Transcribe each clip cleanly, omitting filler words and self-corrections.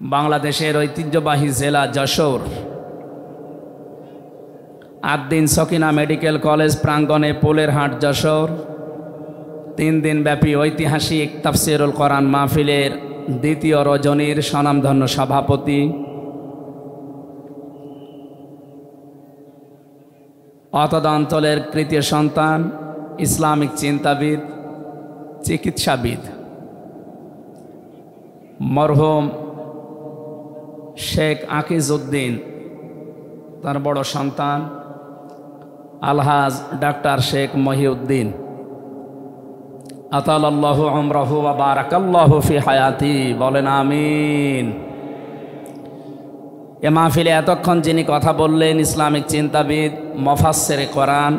বাংলাদেশের ঐতিহ্যবাহী জেলা যশোর আদ্দিন সকিনা মেডিকেল কলেজ প্রাঙ্গণে পোলের হাট যশোর 3 দিনব্যাপী ঐতিহাসিক তাফসিরুল কোরআন মাহফিলের দ্বিতীয় রজনীর স্বনামধন্য সভাপতি অতদ অঞ্চলের কৃতীয় সন্তান, ইসলামিক চিন্তাবিদ, চিকিৎসাবিদ মরহুম শেখ আকিজউদ্দিন, তার বড় সন্তান আলহাজ ডাক্তার শেখ মহিউদ্দিন, আতালাল্লাহু উমরাহু ওয়া বারাকাল্লাহু ফি হায়াতি, বলেন আমিন। এ মাহফিলে এতক্ষণ যিনি কথা বললেন ইসলামিক চিন্তাবিদ, মুফাসসিরে কোরআন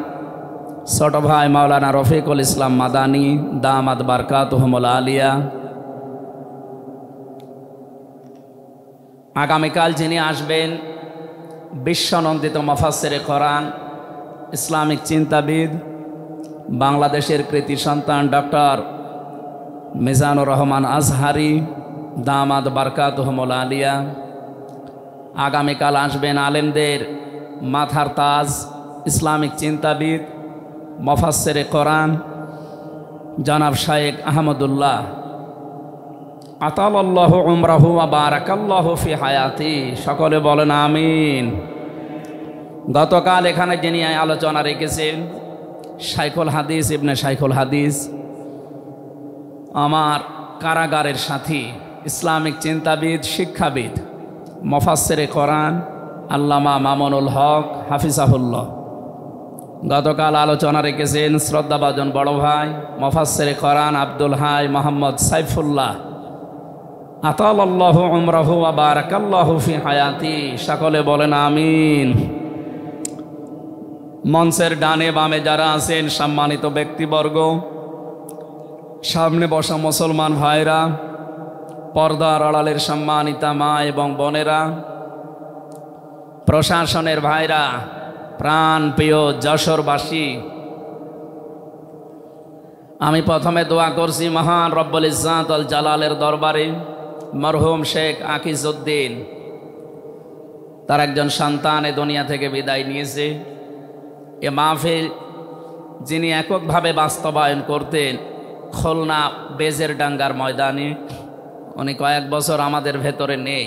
ছোট ভাই মাওলানা রফিকুল ইসলাম মাদানী দামাত বারকাতুহুমুল আলিয়া। আগামীকাল যিনি আসবেন বিশ্বনন্দিত মুফাসসিরে কোরআন, ইসলামিক চিন্তাবিদ, বাংলাদেশের কৃতি সন্তান ডক্টর মিজানুর রহমান আজহারি দামাত বারকাতুহুমুল আলিয়া। আগামীকাল আসবেন আলেমদের মাথার তাজ, ইসলামিক চিন্তাবিদ, মুফাসসিরে কোরআন জনাব শাইখ আহমদুল্লাহ, আতালাল্লাহু উমরাহু ওয়া বারাকাল্লাহু ফি হায়াতি, সকলে বলেন আমিন। গতকাল এখানে যিনি আলোচনা রেখেছেন শাইখুল হাদিস ইবনে শাইখুল হাদিস, আমার কারাগারের সাথী, ইসলামিক চিন্তাবিদ, শিক্ষাবিদ, মুফাসসিরে কোরআন আল্লামা মামুনুল হক হাফিজাহুল্লাহ। গতকাল আলোচনা রেখেছেন শ্রদ্ধাভাজন বড় ভাই মুফাসসিরে কোরআন আব্দুল হাই মোহাম্মদ সাইফুল্লাহ, আতালাল্লাহু উমরাহু ওয়া বারাকাল্লাহু ফি হায়াতি, সকলে বলেন আমিন। মঞ্চের ডানে বামে যারা আছেন সম্মানিত ব্যক্তিবর্গ, সামনে বসা মুসলমান ভাইরা, পর্দার আড়ালের সম্মানিতা মা এবং বোনেরা, প্রশাসনের ভাইরা, প্রাণ প্রিয় যশোরবাসী, আমি প্রথমে দোয়া করছি মহান রব্বুল ইজ্জাত আল জালালের দরবারে মরহুম শেখ আকিজউদ্দিন, তার একজন সন্তান এ দুনিয়া থেকে বিদায় নিয়েছে। এ মাহফিল যিনি এককভাবে বাস্তবায়ন করতেন খুলনা বেজের ডাঙ্গার ময়দানে, উনি কয়েক বছর আমাদের ভেতরে নেই,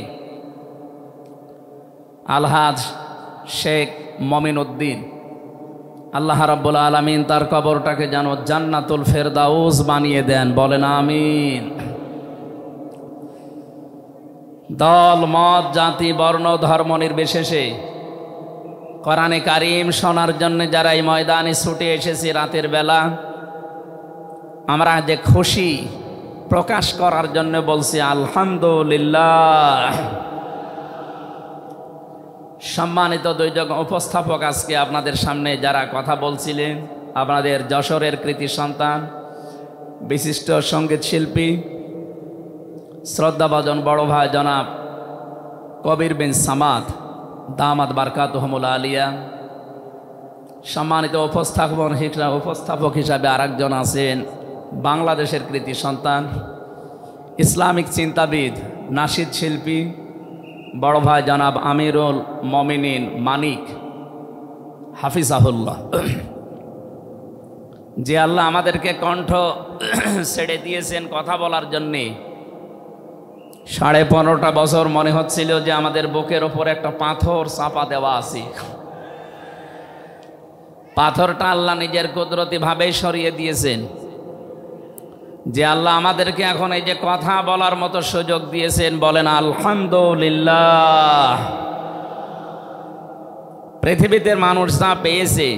আলহাজ শেখ মমিনউদ্দিন, আল্লাহ রাব্বুল আলামিন তার কবরটাকে যেন জান্নাতুল ফেরদাউস বানিয়ে দেন, বলেন আমিন। দল মত জাতি বর্ণ ধর্ম নির্বিশেষে কোরআনে কারিম শোনার জন্য যারা এই ময়দানে ছুটে এসেছি রাতের বেলা, আমরা যে খুশি প্রকাশ করার জন্য বলছি আলহামদুলিল্লাহ। সম্মানিত দুইজন উপস্থাপক, আজকে আপনাদের সামনে যারা কথা বলছিলেন আপনাদের যশোরের কৃতি সন্তান, বিশিষ্ট সঙ্গীত শিল্পী, শ্রদ্ধাভাজন বড় ভাই জনাব কবির বিন সামাদ দামাত বারকাতুহুমুল আলিয়া। সম্মানিত উপস্থাপক হিসাবে আরেকজন আছেন বাংলাদেশের কৃতি সন্তান, ইসলামিক চিন্তাবিদ, নাশিদ শিল্পী বড় ভাই জনাব আমিরুল মমিনিন মানিক হাফিজাহুল্লাহ। যে আল্লাহ আমাদেরকে কণ্ঠ ছেড়ে দিয়েছেন কথা বলার জন্যে, 15.5 বছর মনে হচ্ছিল যে আমাদের বুকের ওপর একটা পাথর চাপা দেওয়া আছে। পাথরটা আল্লাহ নিজের কুদরতি ভাবেই সরিয়ে দিয়েছেন। যে আল্লাহ আমাদেরকে এখন এই যে কথা বলার মতো সুযোগ দিয়েছেন, বলেন আলহামদুলিল্লাহ। পৃথিবীতে মানুষ যা পেয়েছে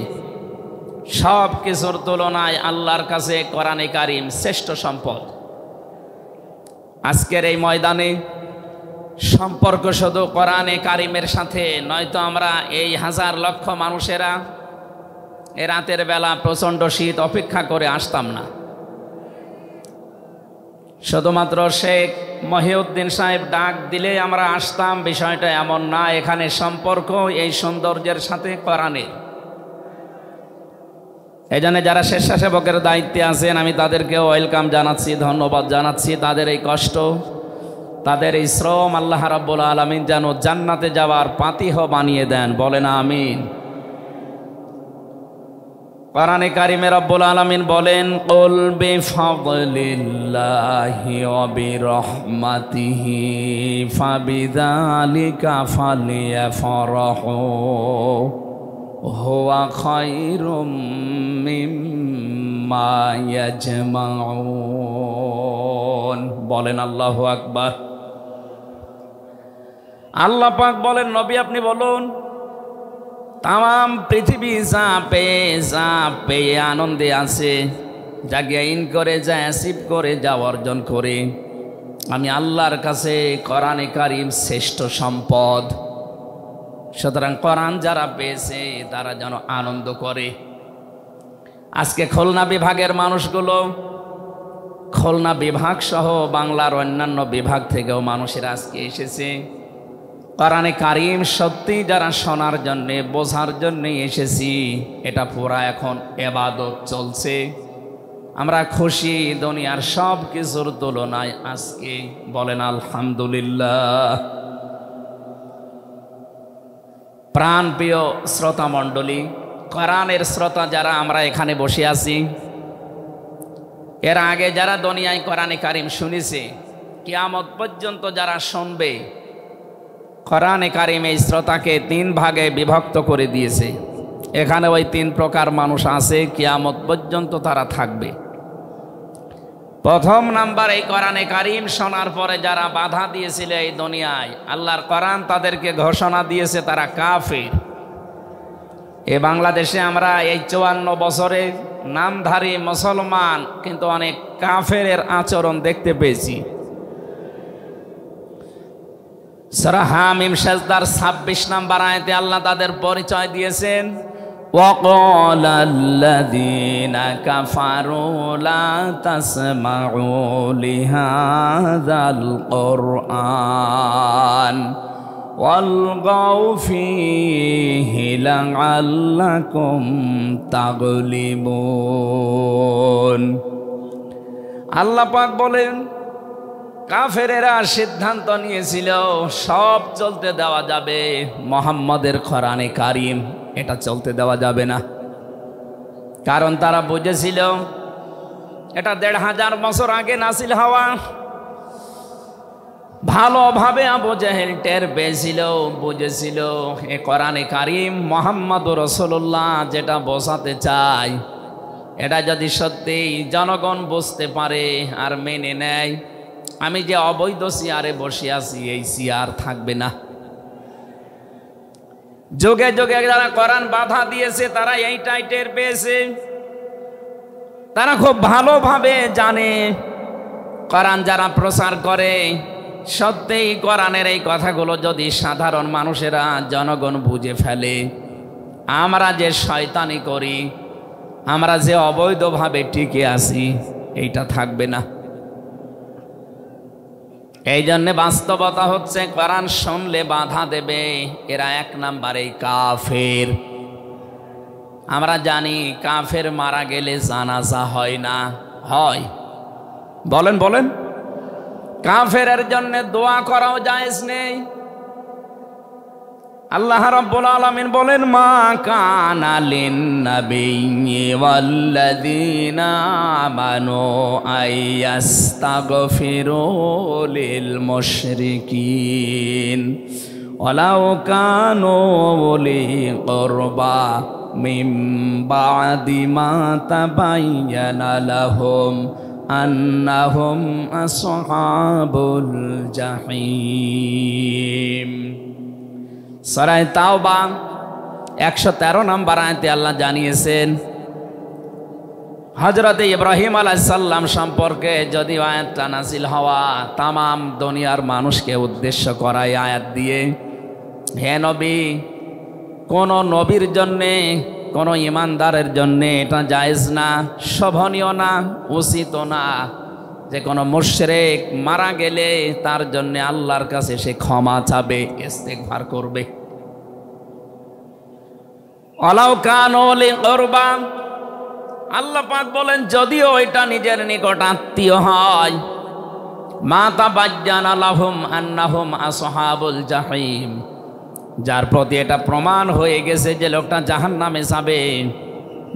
সব কিছুর তুলনায় আল্লাহর কাছে কোরআনে কারিম শ্রেষ্ঠ সম্পদ। আজকের এই ময়দানে সম্পর্ক শুধু কোরআনে কারিমের সাথে, নয়তো আমরা এই হাজার লক্ষ মানুষেরা এ রাতের বেলা প্রচণ্ড শীত অপেক্ষা করে আসতাম না। শুধুমাত্র শেখ মহিউদ্দিন সাহেব ডাক দিলে আমরা আসতাম, বিষয়টা এমন না। এখানে সম্পর্ক এই সৌন্দর্যের সাথে কোরআনের। এই জন্য যারা স্বেচ্ছাসেবকের দায়িত্বে আছেন আমি তাদেরকেও ওয়েলকাম জানাচ্ছি, ধন্যবাদ জানাচ্ছি। তাদের এই কষ্ট তাদের এই শ্রম আল্লাহ রাব্বুল আলামিন যেন জান্নাতে যাওয়ার পাতিহ বানিয়ে দেন, বলেন আমিন। কোরআনে কারিমে রব্বুল আলামিন বলেন, কুল বিফাদলিল্লাহি ওয়া বিরহমাতিহি ফাবিযালিকা ফালিয়াফরাহু হুয়া খায়রুম মিম্মা ইয়াজমাউন। বলেন আল্লাহু আকবার। আল্লাহ পাক বলেন, নবী আপনি বলুন, তাম পৃথিবী যা পেয়ে আনন্দে আছে, যা গেইন করে, যা অ্যাচিভ করে, যা অর্জন করে, আমি আল্লাহর কাছে কোরআনে কারিম শ্রেষ্ঠ সম্পদ। সুতরাং কোরআন যারা পেয়েছে তারা যেন আনন্দ করে। আজকে খুলনা বিভাগের মানুষগুলো, খুলনা বিভাগ সহ বাংলার অন্যান্য বিভাগ থেকেও মানুষেরা আজকে এসেছে কোরআনে কারিম সত্যি যারা শোনার জন্যে, বোঝার জন্যে এসেছি। এটা পুরা এখন ইবাদত চলছে। আমরা খুশি দুনিয়ার সব কিছুর তুলনায় আজকে, বলেন আলহামদুলিল্লাহ। প্রাণপ্রিয় শ্রোতা মণ্ডলী, কোরআনের শ্রোতা যারা আমরা এখানে বসে আছি, এর আগে যারা দুনিয়ায় কোরআনে কারিম শুনেছে, কিয়ামত পর্যন্ত যারা শুনবে, কোরআনে কারিম এই শ্রোতাকে 3 ভাগে বিভক্ত করে দিয়েছে। এখানে ওই 3 প্রকার মানুষ আছে, কিয়ামত পর্যন্ত তারা থাকবে। প্রথম নাম্বার, এই কোরআনে কারিম শোনার পরে যারা বাধা দিয়েছিল এই দুনিয়ায়, আল্লাহর কোরআন তাদেরকে ঘোষণা দিয়েছে তারা কাফির। এ বাংলাদেশে আমরা এই 54 বছরে নামধারী মুসলমান, কিন্তু অনেক কাফেরের আচরণ দেখতে পেয়েছি। সূরা হামিম সাজদার 26 নম্বর আয়াতে আল্লাহ তাদের পরিচয় দিয়েছেন, وَقَالَ الَّذِينَ كَفَرُوا لَا تَسْمَعُوا لِهَذَا الْقُرْآنِ وَالْغَوْا فِيهِ لَعَلَّكُمْ تَغْلِبُونَ। আল্লাহ পাক বলেন, কাফেরেরা সিদ্ধান্ত নিয়েছিল সব চলতে দেওয়া যাবে, মুহাম্মদের কোরআনে কারিম এটা চলতে দেওয়া যাবে না। কারণ তারা বুঝেছিল এটা 1500 বছর আগে নাসিল হওয়া। ভালোভাবে আবু জেহেল টের পেয়েছিল, বুঝেছিল এ কোরআনে কারিম মুহাম্মদুর রাসূলুল্লাহ যেটা বোঝাতে চায়, এটা যদি সত্যি জনগণ বুঝতে পারে আর মেনে নেয়, আমি যে অবৈধ চেয়ারে বসে আছি এই চেয়ার থাকবে না। যুগে যুগে যারা কোরআন বাধা দিয়েছে তারা এইটাই টের পেয়েছে। তারা খুব ভালোভাবে জানে কোরআন যারা প্রচার করে, সত্যিই কোরআনের এই কথাগুলো যদি সাধারণ মানুষেরা, জনগণ বুঝে ফেলে, আমরা যে শয়তানি করি, আমরা যে অবৈধভাবে টিকে আছি, এইটা থাকবে না। এই জন্যে বাস্তবতা হচ্ছে কোরআন শুনলে বাধা দেবে এরা 1 নম্বরে কাফের। আমরা জানি কাফের মারা গেলে জানাজা হয় না, হয়? বলেন বলেন। কাফেরের জন্য দোয়া করাও জায়েজ নেই। আল্লাহ রাব্বুল আলামিন বলেন, মা কানা লিন-নাবিয়্যি ওয়াল্লাযীনা আমানু আইয়াস্তাগফিরু লিল মুশরিকিন ওয়ালাউ কানু উলি কুরবা মিন বা'দি মা তাবায়্যানা লাহুম আন্নাহুম আসহাবুল জাহিম। সূরা তাওবা 113 নম্বর আয়াতে আল্লাহ জানিয়েছেন, হযরত ইব্রাহিম আলাইহিস সালাম সম্পর্কে যদি আয়াতটা নাযিল হওয়া, তাম দুনিয়ার মানুষকে উদ্দেশ্য করায় আয়াত দিয়ে, হে নবী, কোন নবীর জন্যে, কোন ইমানদারের জন্যে এটা জায়েজ না, শোভনীয় না, উচিত না যে কোনো মুশরিক মারা গেলে তার জন্য আল্লাহর কাছে সে ক্ষমা চাবে, ইস্তেগফার করবে। ওয়ালাউ কানু লি কুরবা, আল্লাহ পাক বলেন যদিও এটা নিজের নিকট আত্মীয় হয়, মা তাবাজ্জানা লাহুম আন্নাহুম আসহাবুল জাহিম, যার প্রতি এটা প্রমাণ হয়ে গেছে যে লোকটা জাহান্নামে যাবে,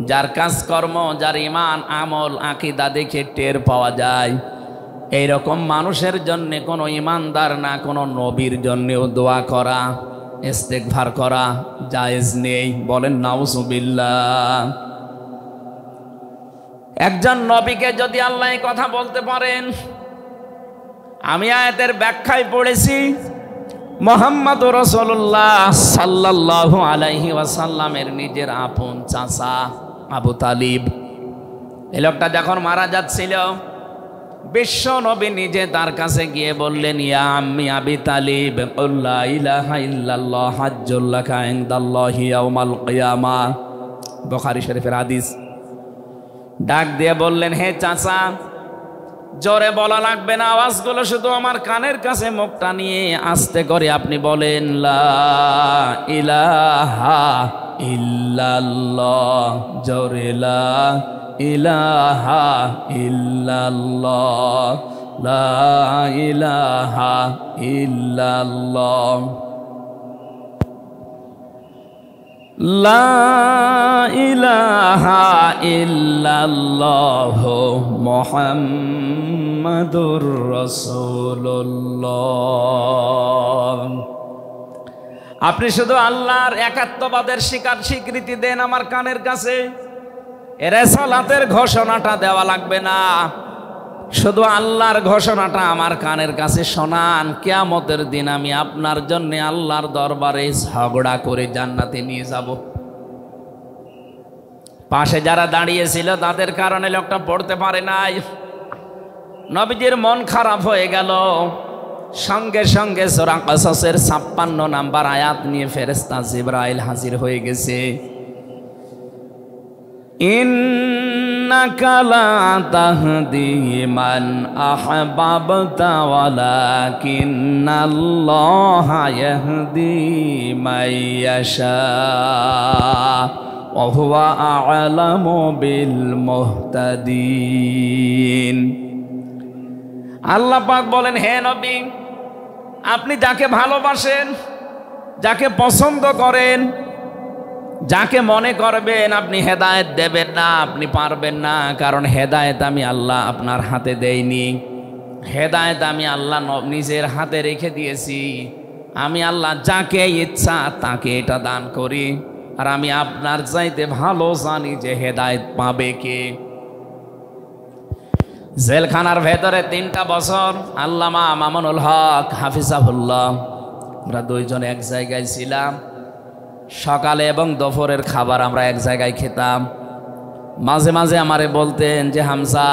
যার কাজকর্ম, যার ঈমান আমল আকীদা দেখে টের পাওয়া যায়, এইরকম মানুষের জন্য কোনো ঈমানদার না কোনো নবীর জন্যেও দোয়া করা, ইস্তেগফার করা জায়েজ নেই। বলেন নাউজুবিল্লাহ। একজন নবীকে যদি আল্লাহ এই কথা বলতে পারেন, আমি আয়াতের ব্যাখ্যায় পড়েছি মুহাম্মদুর রাসূলুল্লাহ সাল্লাল্লাহু আলাইহি ওয়াসাল্লামের নিজের আপন চাচা আবু তালিব, এই লোকটা যখন মারা যাচ্ছিল, বিশ্ব নবী নিজে তার কাছে গিয়ে বললেন, ইয়া আম্মি আবি তালিব, লা ইলাহা ইল্লাল্লাহ হাজ্জুল লাকা ইনদাল্লাহি ইয়াউমাল কিয়ামাহ, বুখারী শরীফের হাদিস। ডাক দিয়ে বললেন, হে চাচা, জোরে বলা লাগবে না, আওয়াজগুলো শুধু আমার কানের কাছে মুখটা নিয়ে আস্তে করে আপনি বলেন, লা ইলাহা ইল্লাল্লাহ, জোরে লা ইলাহা ইল্লাল্লাহ, লা ইলাহা ইল্লাল্লাহ, লা ইলাহা ইল্লাল্লাহ মুহাম্মাদুর রাসূলুল্লাহ। আপনি শুধু আল্লাহর একাত্মবাদের স্বীকৃতি দেন আমার কানের কাছে, এর সালাতের ঘোষণাটা দেওয়া লাগবে না, শুধু আল্লাহর ঘোষণাটা আমার কানের কাছে শোনান। কিয়ামতের দিন আমি আপনার জন্য আল্লাহর দরবারে ঝগড়া করে জান্নাতে নিয়ে যাব। পাশে যারা দাঁড়িয়েছিল তাদের কারণে লোকটা পড়তে পারে নাই। নবীজির মন খারাপ হয়ে গেল। সঙ্গে সঙ্গে সূরা কাসাসের ৫৬ নাম্বার আয়াত নিয়ে ফেরেশতা জিবরাইল হাজির হয়ে গেছে। ইন্নাকা লা তাহদি মান আহবাবতা ওয়ালাকিন্নাল্লাহা ইয়াহদি মাইয়াশা ওয়া হুয়া আ'লামু বিল মুহতাদিন। আল্লাহ পাক বলেন, হে নবী, আপনি যাকে ভালোবাসেন, যাকে পছন্দ করেন, যাকে মনে করবেন আপনি হেদায়েত দেবেন না, আপনি পারবেন না, কারণ হেদায়েত আমি আল্লাহ আপনার হাতে দেইনি। হেদায়েত আমি আল্লাহ নিজের হাতে রেখে দিয়েছি। আমি আল্লাহ যাকে ইচ্ছা তাকে এটা দান করি, আর আমি আপনার চাইতে ভালো জানি যে হেদায়েত পাবে কে। জেলখানার ভেতরে ৩টা বছর আল্লামা মামুনুল হক হাফিজাহুল্লাহ, আমরা দুইজন এক জায়গায় ছিলাম। সকালে এবং দুপুরের খাবার আমরা এক জায়গায় খেতাম। মাঝে মাঝে আমারে বলতেন যে, হামজা,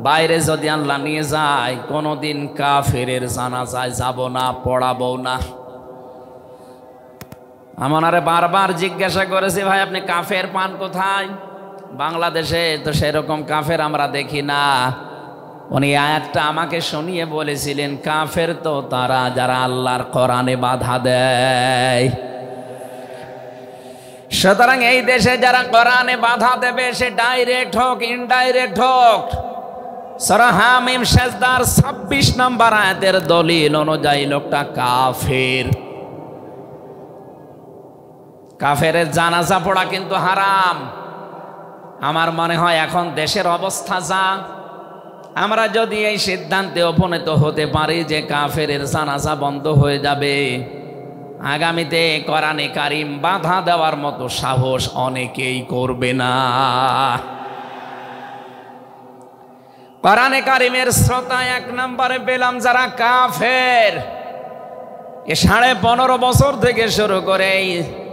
বাইরে যদি আল্লাহ নিয়ে যায় কোনোদিন কাফেরের জানাজায় যাব না, পড়াবো না। আমারে বারবার জিজ্ঞাসা করেছি, ভাই আপনি কাফের পান কোথায়? বাংলাদেশে তো সেরকম কাফের আমরা দেখি না। উনি আয়াতটা আমাকে শুনিয়ে বলেছিলেন, কাফের তো তারা যারা আল্লাহর কোরআনে বাধা দেয়। সুতরাং এই দেশে যারা কোরআনে বাধা দেবে, সে ডাইরেক্ট হোক ইনডাইরেক্ট হোক, সূরা হামিম সেজদার ২৬ নম্বর আয়াতের দলিল অনুযায়ী লোকটা কাফের। কাফেরের জানাজা পড়া কিন্তু হারাম। আমার মনে হয় এখন দেশের অবস্থা যা, আমরা যদি এই সিদ্ধান্তে উপনীত হতে পারি যে কাফেরের জানাজা বন্ধ হয়ে যাবে, আগামীতে কোরআনে কারিম বাধা দেওয়ার মতো সাহস অনেকেই করবে না। কোরআনে কারিমের শ্রোতা ১ নম্বরে পেলাম যারা কাফের। এ ১৫.৫ বছর থেকে শুরু করে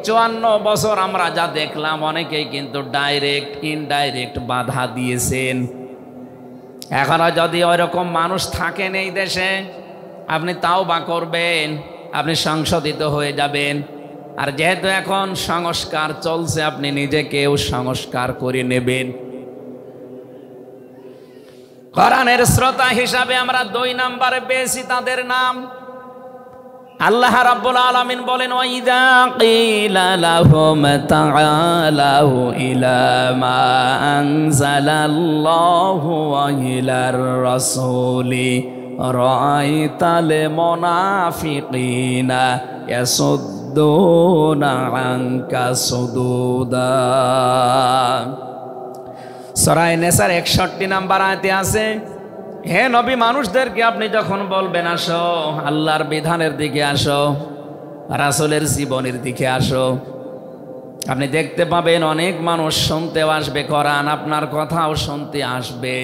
৫৪ বছর আমরা যা দেখলাম, অনেকেই কিন্তু ডাইরেক্ট ইনডাইরেক্ট বাধা দিয়েছেন। এখনো যদি ওইরকম মানুষ থাকেন এই দেশে, আপনি তাওবা করবেন, আপনি সংশোধিত হয়ে যাবেন। আর যেহেতু এখন সংস্কার চলছে, আপনি নিজেকেও সংস্কার করে নেবেন। কোরআনের শ্রোতা হিসাবে আমরা ২ নম্বরে পেয়েছি তাদের নাম, আল্লাহ রাব্বুল আলামিন বলেন, ওয়াইদা কিলা লাহুম তাআলাউ ইলা মা আনজালাল্লাহু ওয়া ইলার রাসূলি রাআইতাল মুনাফিকিনা ইয়াসুদ্দুনা আনকা সুদুদা। সূরা নিসার 61 নম্বর আয়াতে আছে, হে নবী, মানুষদেরকে আপনি যখন বলবেন আসো আল্লাহর বিধানের দিকে আসো, রাসূলের জীবনের দিকে আসো, আপনি দেখতে পাবেন অনেক মানুষ শুনতেও আসবে কোরআন, আপনার কথাও শুনতে আসবে,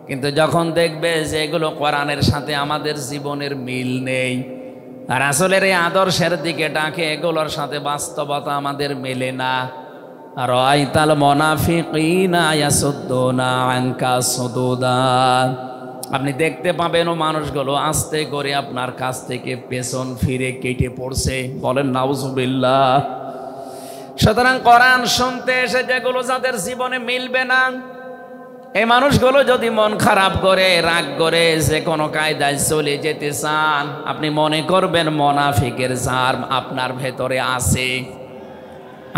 কিন্তু যখন দেখবে যে এগুলো কোরআনের সাথে আমাদের জীবনের মিল নেই, রাসূলের এই আদর্শের দিকে ডাকে, এগুলোর সাথে বাস্তবতা আমাদের মেলে না, রাআইতাল মুনাফিকিনা ইয়াসুদ্দুনা আনকা সুদুদা, আপনি দেখতে পাবেন ও মানুষগুলো আস্তে করে আপনার কাছ থেকে পেছন ফিরে কেটে পড়ছে। বলেন নাউজুবিল্লাহ। সুতরাং কোরআন শুনতে এসে যেগুলো যাদের জীবনে মিলবে না, এই মানুষগুলো যদি মন খারাপ করে, রাগ করে, যে কোনো কায়দায় চলে যেতে চান, আপনি মনে করবেন মুনাফিকের জার্ম আপনার ভেতরে আছে।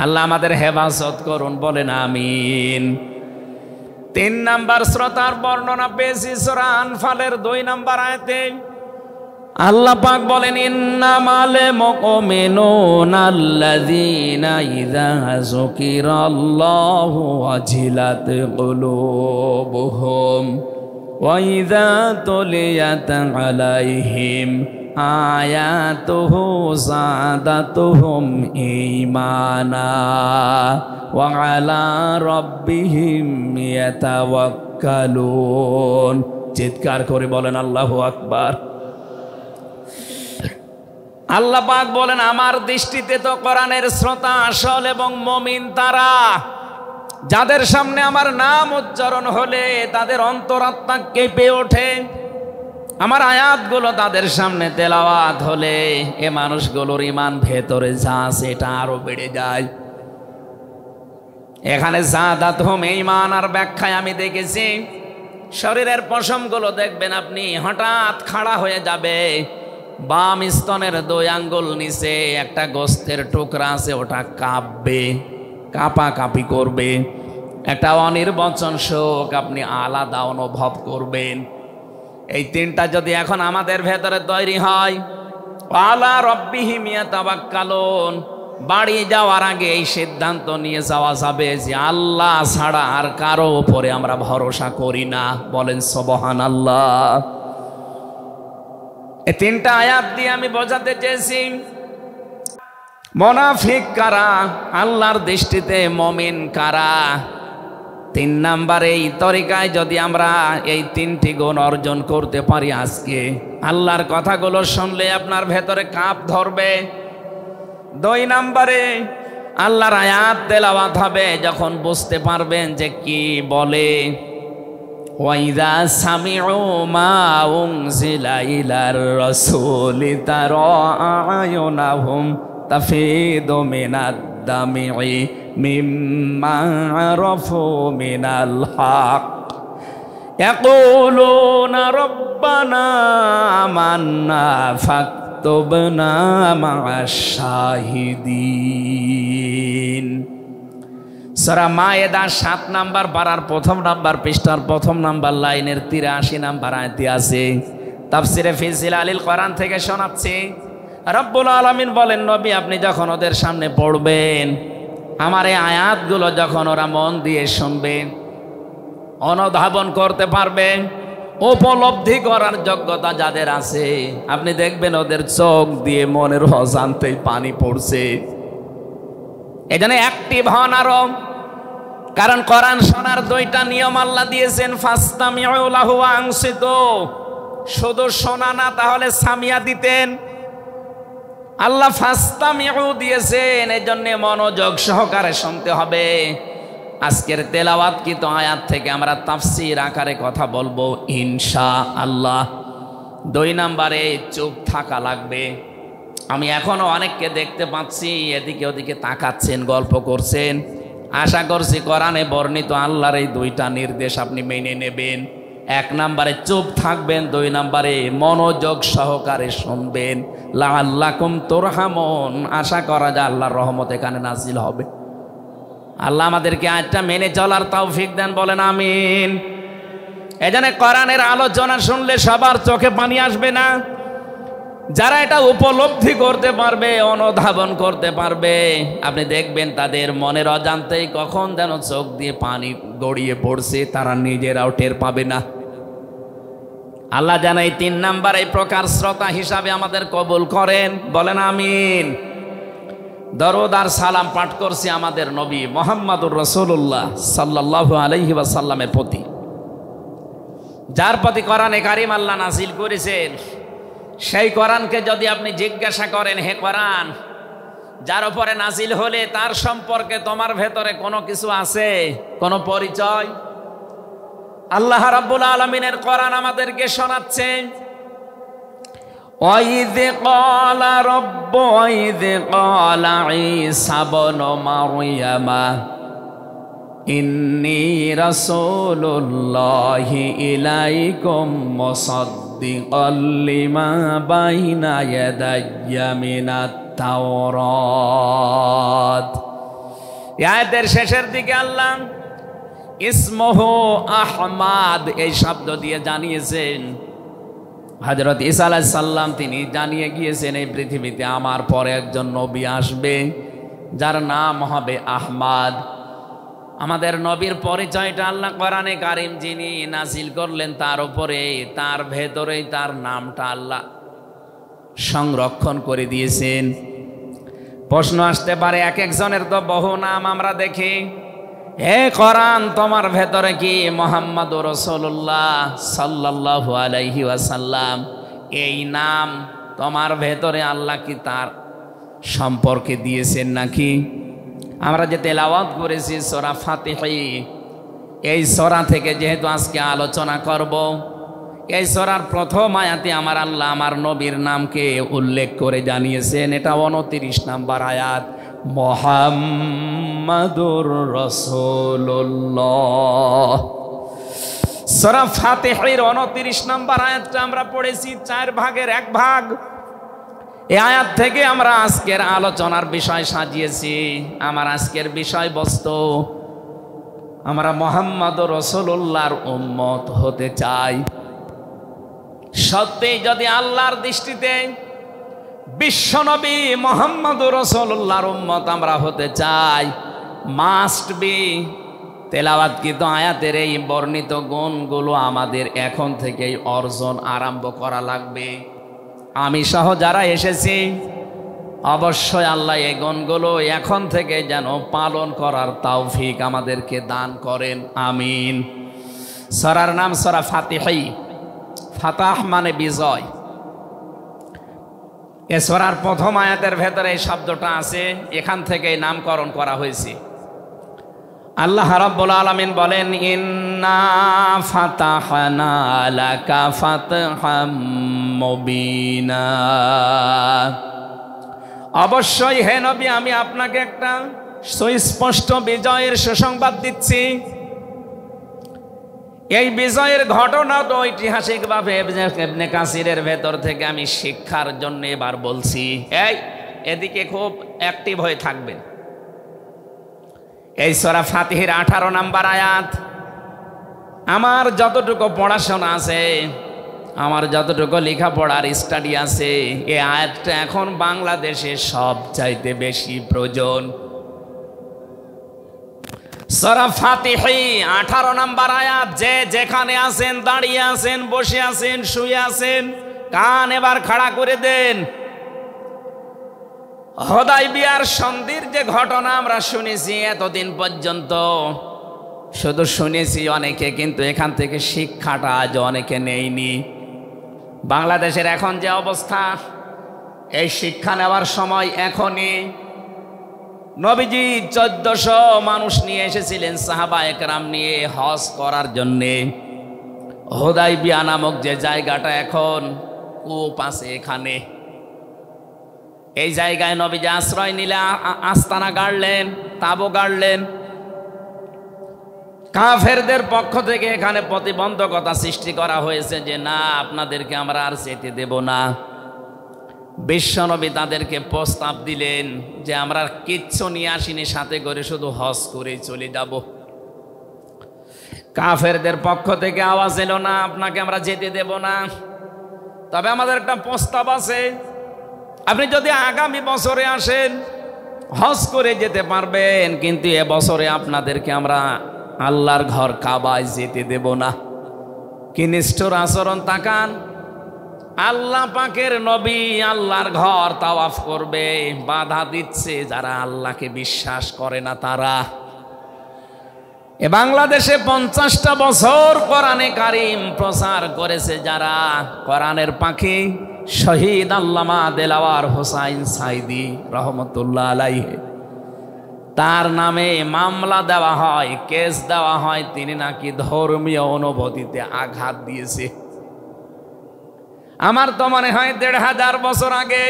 আল্লাহ আমাদের হেফাজত করুন, বলেন আমিন। 3 নাম্বার শ্রোতার বর্ণনা পেয়েছি সূরা আনফালের 2 নম্বর আয়াতে। আল্লাহ পাক বলেন, ইন্নামাল মুমিনুনা আল্লাযীনা ইযা যুকিরাল্লাহু ওয়াজিলাত কুলুবুহুম ওয়া ইযা তুলিয়াত আলাইহিম আয়াতুহু যাদাতুহুম ঈমানা ওয়া আলা রাব্বিহিম ইয়াতাওয়াক্কালুন। চিৎকার করে বলেন আল্লাহু আকবার। আল্লাহ পাক বলেন, আমার দৃষ্টিতে তো কোরআনের শ্রোতা আসল এবং মুমিন তারা, যাদের সামনে আমার নাম উচ্চারণ হলে তাদের অন্তরাত্মা কেঁপে ওঠে, আমার আয়াতগুলো তাদের সামনে তেলাওয়াত হলে এ মানুষগুলোর ঈমান ভেতরে যা আছে এটা আরো বেড়ে যায়। এখানে যাদাতুহুম ঈমান আর ব্যাখ্যায় আমি দেখেছি, শরীরের পশমগুলো দেখবেন আপনি হঠাৎ খাড়া হয়ে যাবে, বাম স্তনের 2 আঙ্গুল নিচে একটা গোস্তের টুকরা আছে, ওটা কাঁপবে, কাঁপাকাঁপি করবে, একটা অনির্বচন শোক আপনি আলাদা অনুভব করবেন। এই 3টা যদি এখন আমাদের ভেতরে তৈরি হয়, আলা রাব্বিহিম ইয়াতাওয়াক্কালুন, বাড়ি যাওয়ার আগে এই সিদ্ধান্ত নিয়ে যাওয়া যাবে যে আল্লাহ ছাড়া আর কারো উপরে আমরা ভরসা করি না। বলেন সুবহানাল্লাহ। এই 3টা আয়াত দিয়ে আমি বোঝাতে চেয়েছি মুনাফিক কারা, আল্লাহর দৃষ্টিতে মুমিন কারা। 3 নাম্বারে এই তরিকায় যদি আমরা এই 3টি গুণ অর্জন করতে পারি, আজকে আল্লাহর কথাগুলো শুনলে আপনার ভেতরে কাঁপ ধরবে। 2 নাম্বারে আল্লাহর আয়াত তেলাওয়াত হবে, যখন বুঝতে পারবেন যে কি বলে, ওয়াইদা সামিউ মা উনজিলা ইলার রাসূলি তারা আয়ুনাহুম তাফিদু মিনাদ দামি'i মিম্মা আরাফু মিনাল হক ইয়াকুলুনা রব্বানা আমান্না ফাকতুবনা মা'আশ শাহিদিন। সূরা মায়েদা 7 নাম্বার পারার 1 নাম্বার পৃষ্ঠার 1 নাম্বার লাইনের 83 নাম্বার আয়াতে আছে। তাফসিরে ফি জিলালিল কোরআন থেকে শোনাচ্ছি, রব্বুল আলামিন বলেন, নবী আপনি যখন ওদের সামনে পড়বেন, আমার এই আয়াতগুলো যখন ওরা মন দিয়ে শুনবে, অনুধাবন করতে পারবে, উপলব্ধি করার যোগ্যতা যাদের আছে, আপনি দেখবেন ওদের চোখ দিয়ে মনের অজান্তেই পানি পড়ছে। এজন্য অ্যাক্টিভ হন আরো, কারণ কোরআন শোনার 2টা নিয়ম আল্লাহ দিয়েছেন, ফাসতামিউ লাহু ওয়া আনসিতু। শুধু শোনা না, তাহলে সামিয়া দিতেন। আল্লাহ ফাসতামিউ দিয়েছেন, এজন্য মনোযোগ সহকারে শুনতে হবে। আজকের তেলাওয়াতকৃত আয়াত থেকে আমরা তাফসীর আকারে কথা বলবো ইনশাআল্লাহ। 2 নাম্বারে চুপ থাকা লাগবে। আমি এখনো অনেককে দেখতে পাচ্ছি এদিকে ওদিকে তাকাচ্ছেন, গল্প করছেন। আশা করছি কোরআনে বর্ণিত আল্লাহর এই 2টা নির্দেশ আপনি মেনে নেবেন। 1 নাম্বারে চুপ থাকবেন, 2 নাম্বারে মনোযোগ সহকারে শুনবেন। লাআল্লাকুম তুরহামুন, আশা করা যায় আল্লাহর রহমত এখানে নাজিল হবে। আল্লাহ আমাদেরকে আয়াতটা মেনে চলার তৌফিক দেন, বলেন আমিন। এজন্য কোরআনের আলোচনা শুনলে সবার চোখে পানি আসবে না। যারা এটা উপলব্ধি করতে পারবে, অনুধাবন করতে পারবে, আপনি দেখবেন তাদের মনের অজান্তেই কখন যেন চোখ দিয়ে পানি গড়িয়ে পড়ছে, তারা নিজেরাও টের পাবে না। আল্লাহ যেন এই 3 নাম্বার এই প্রকার শ্রোতা হিসাবে আমাদের কবুল করেন, বলেন আমিন। দরুদ আর সালাম পাঠ করছি আমাদের নবী মুহাম্মদুর রাসূলুল্লাহ সাল্লাল্লাহু আলাইহি ওয়াসাল্লামের প্রতি, যার প্রতি কোরআনে কারীম আল্লাহ নাযিল করেছেন। সেই কোরআনকে যদি আপনি জিজ্ঞাসা করেন, হে কোরআন, যার উপরে নাজিল হলে তার সম্পর্কে তোমার ভেতরে কোনো কিছু আছে, কোনো পরিচয়? আল্লাহ রাব্বুল আলামিনের কোরআন আমাদেরকে শোনাচ্ছে, وَإِذْ قَالَ رَبُّ وَإِذْ قَالَ عِيسَى ابْنُ مَرْيَمَ إِنِّي رَسُولُ اللَّهِ إِلَيْكُمْ مُصَدِّقًا لِمَا بَيْنَ يَدَيَّ مِنَ التَّوْرَاةِ। আয়াতের শেষের দিকে আল্লাহ ইসমুহু আহমাদ এই শব্দ দিয়ে জানিয়েছেন, হযরত ঈসা আলাইহিস সালাম তিনি জানিয়ে গিয়েছেন এই পৃথিবীতে আমার পরে একজন নবী আসবে যার নাম হবে আহমাদ। আমাদের নবীর পরিচয়টা আল্লাহ কোরআনে কারীম যিনি নাযিল করলেন তার উপরে, তার ভেতরেই তার নামটা আল্লাহ সংরক্ষণ করে দিয়েছেন। প্রশ্ন আসতে পারে, এক একজনের তো বহু নাম আমরা দেখি, হে কোরআন তোমার ভেতরে কি মুহাম্মদুর রাসূলুল্লাহ সাল্লাল্লাহু আলাইহি ওয়াসাল্লাম এই নাম তোমার ভেতরে আল্লাহ কি তার সম্পর্কে দিয়েছেন নাকি? আমরা যে তেলাওয়াত করেছি সূরা ফাতিহা, এই সূরা থেকে যেহেতু আজকে আলোচনা করব, এই সূরার প্রথম আয়াতে আমার আল্লাহ আমার নবীর নামকে উল্লেখ করে জানিয়েছেন। এটা 29 নাম্বার আয়াত, মুহাম্মাদুর রাসূলুল্লাহ। সূরা ফাতিহার 29 নাম্বার আয়াতটা আমরা পড়েছি 4 ভাগের 1 ভাগ। এই আয়াত থেকে আমরা আজকের আলোচনার বিষয় সাজিয়েছি। আমার আজকের বিষয়বস্তু, আমরা মুহাম্মাদুর রাসূলুল্লাহর উম্মত হতে চাই। সত্যি যদি আল্লাহর দৃষ্টিতে বিশ্বনবী মুহাম্মদুর রাসূলুল্লাহর উম্মত আমরা হতে চাই, মাস্ট বি তেলাওয়াতকৃত আয়াতের এই বর্ণিত গুণগুলো আমাদের এখন থেকেই অর্জন আরম্ভ করা লাগবে। আমি সহ যারা এসেছি অবশ্যই আল্লাহ এই গুণগুলো এখন থেকে যেন পালন করার তৌফিক আমাদেরকে দান করেন, আমিন। সূরার নাম সূরা ফাতিহা, ফাতাহ মানে বিজয়। এ সূরার প্রথম আয়াতের ভেতরে এই শব্দটা আছে, এখান থেকে নামকরণ করা হয়েছে। আল্লাহ রাব্বুল আলামিন বলেন, ইন্না ফাতাহনা লাকা ফাতহাম মুবিনা, অবশ্যই হে নবী আমি আপনাকে একটা সুস্পষ্ট বিজয়ের সুসংবাদ দিচ্ছি। এই বিজয়ের ঘটনা তো ঐতিহাসিকভাবে ইবনে কাসিরের ভেতর থেকে আমি শিক্ষার জন্য এবার বলছি। এদিকে খুব অ্যাক্টিভ হয়ে থাকবেন। এই সূরা ফাতিহার 18 নাম্বার আয়াত। আমার যতটুকু পড়াশোনা আছে, আমার যতটুকু লেখাপড়ার স্টাডি আছে, এই আয়াতটা এখন বাংলাদেশে সবচাইতে বেশি প্রয়োজন। সূরা ফাতিহা 18 নাম্বার আয়াত। যে যেখানে আছেন, দাঁড়িয়ে আছেন, বসে আছেন, শুয়ে আছেন, কান এবার খাড়া করে দেন। হুদায়বিয়ার সন্ধির যে ঘটনা আমরা শুনেছি এতদিন পর্যন্ত, শুধু শুনেছি অনেকে, কিন্তু এখান থেকে শিক্ষাটা আজ অনেকে নেয়নি। বাংলাদেশের এখন যে অবস্থা, এই শিক্ষা নেওয়ার সময় এখনই। নবীজি 1400 মানুষ নিয়ে এসেছিলেন সাহাবা একরাম নিয়ে হজ করার জন্যে। হুদায়বিয়া নামক যে জায়গাটা এখন কূপ আছে, এখানে এই জায়গায় নবীজি আশ্রয় নিলে আস্তানা গাড়লেন, তাবু গাড়লেন। কাফেরদের পক্ষ থেকে এখানে প্রতিবন্ধকতা সৃষ্টি করা হয়েছে যে না, আপনাদেরকে আমরা আর যেতে দেব না। বিশ্বনবী তাদেরকে প্রস্তাব দিলেন যে আমরা কিচ্ছু নিয়ে আসিনি, সাথে করে শুধু হজ করে চলে যাব। কাফেরদের পক্ষ থেকে আওয়াজ এলো না, আপনাকে আমরা যেতে দেব না, তবে আমাদের একটা প্রস্তাব আছে, আপনি যদি আগামী বছরে আসেন হজ করে যেতে পারবেন, কিন্তু এবছরে আপনাদেরকে আমরা আল্লাহর ঘর কাবায় যেতে দেব না। কি নিষ্ঠুর আচরণ তাকান! আল্লাহ পাকের নবী আল্লাহর ঘর তাওয়াফ করবে, বাধা দিচ্ছে যারা আল্লাহকে বিশ্বাস করে না তারা। এ বাংলাদেশে 50টা বছর কোরআনে কারিম প্রচার করেছে যারা, কোরআনের পাখি শহীদ আল্লামা দেলাওয়ার হোসাইন সাইদি রহমতুল্লাহ আলাইহি, তার নামে মামলা দেওয়া হয়, কেস দেওয়া হয়, তিনি নাকি ধর্মীয় অনুভূতিতে আঘাত দিয়েছে। আমার তো মনে হয় 1500 বছর আগে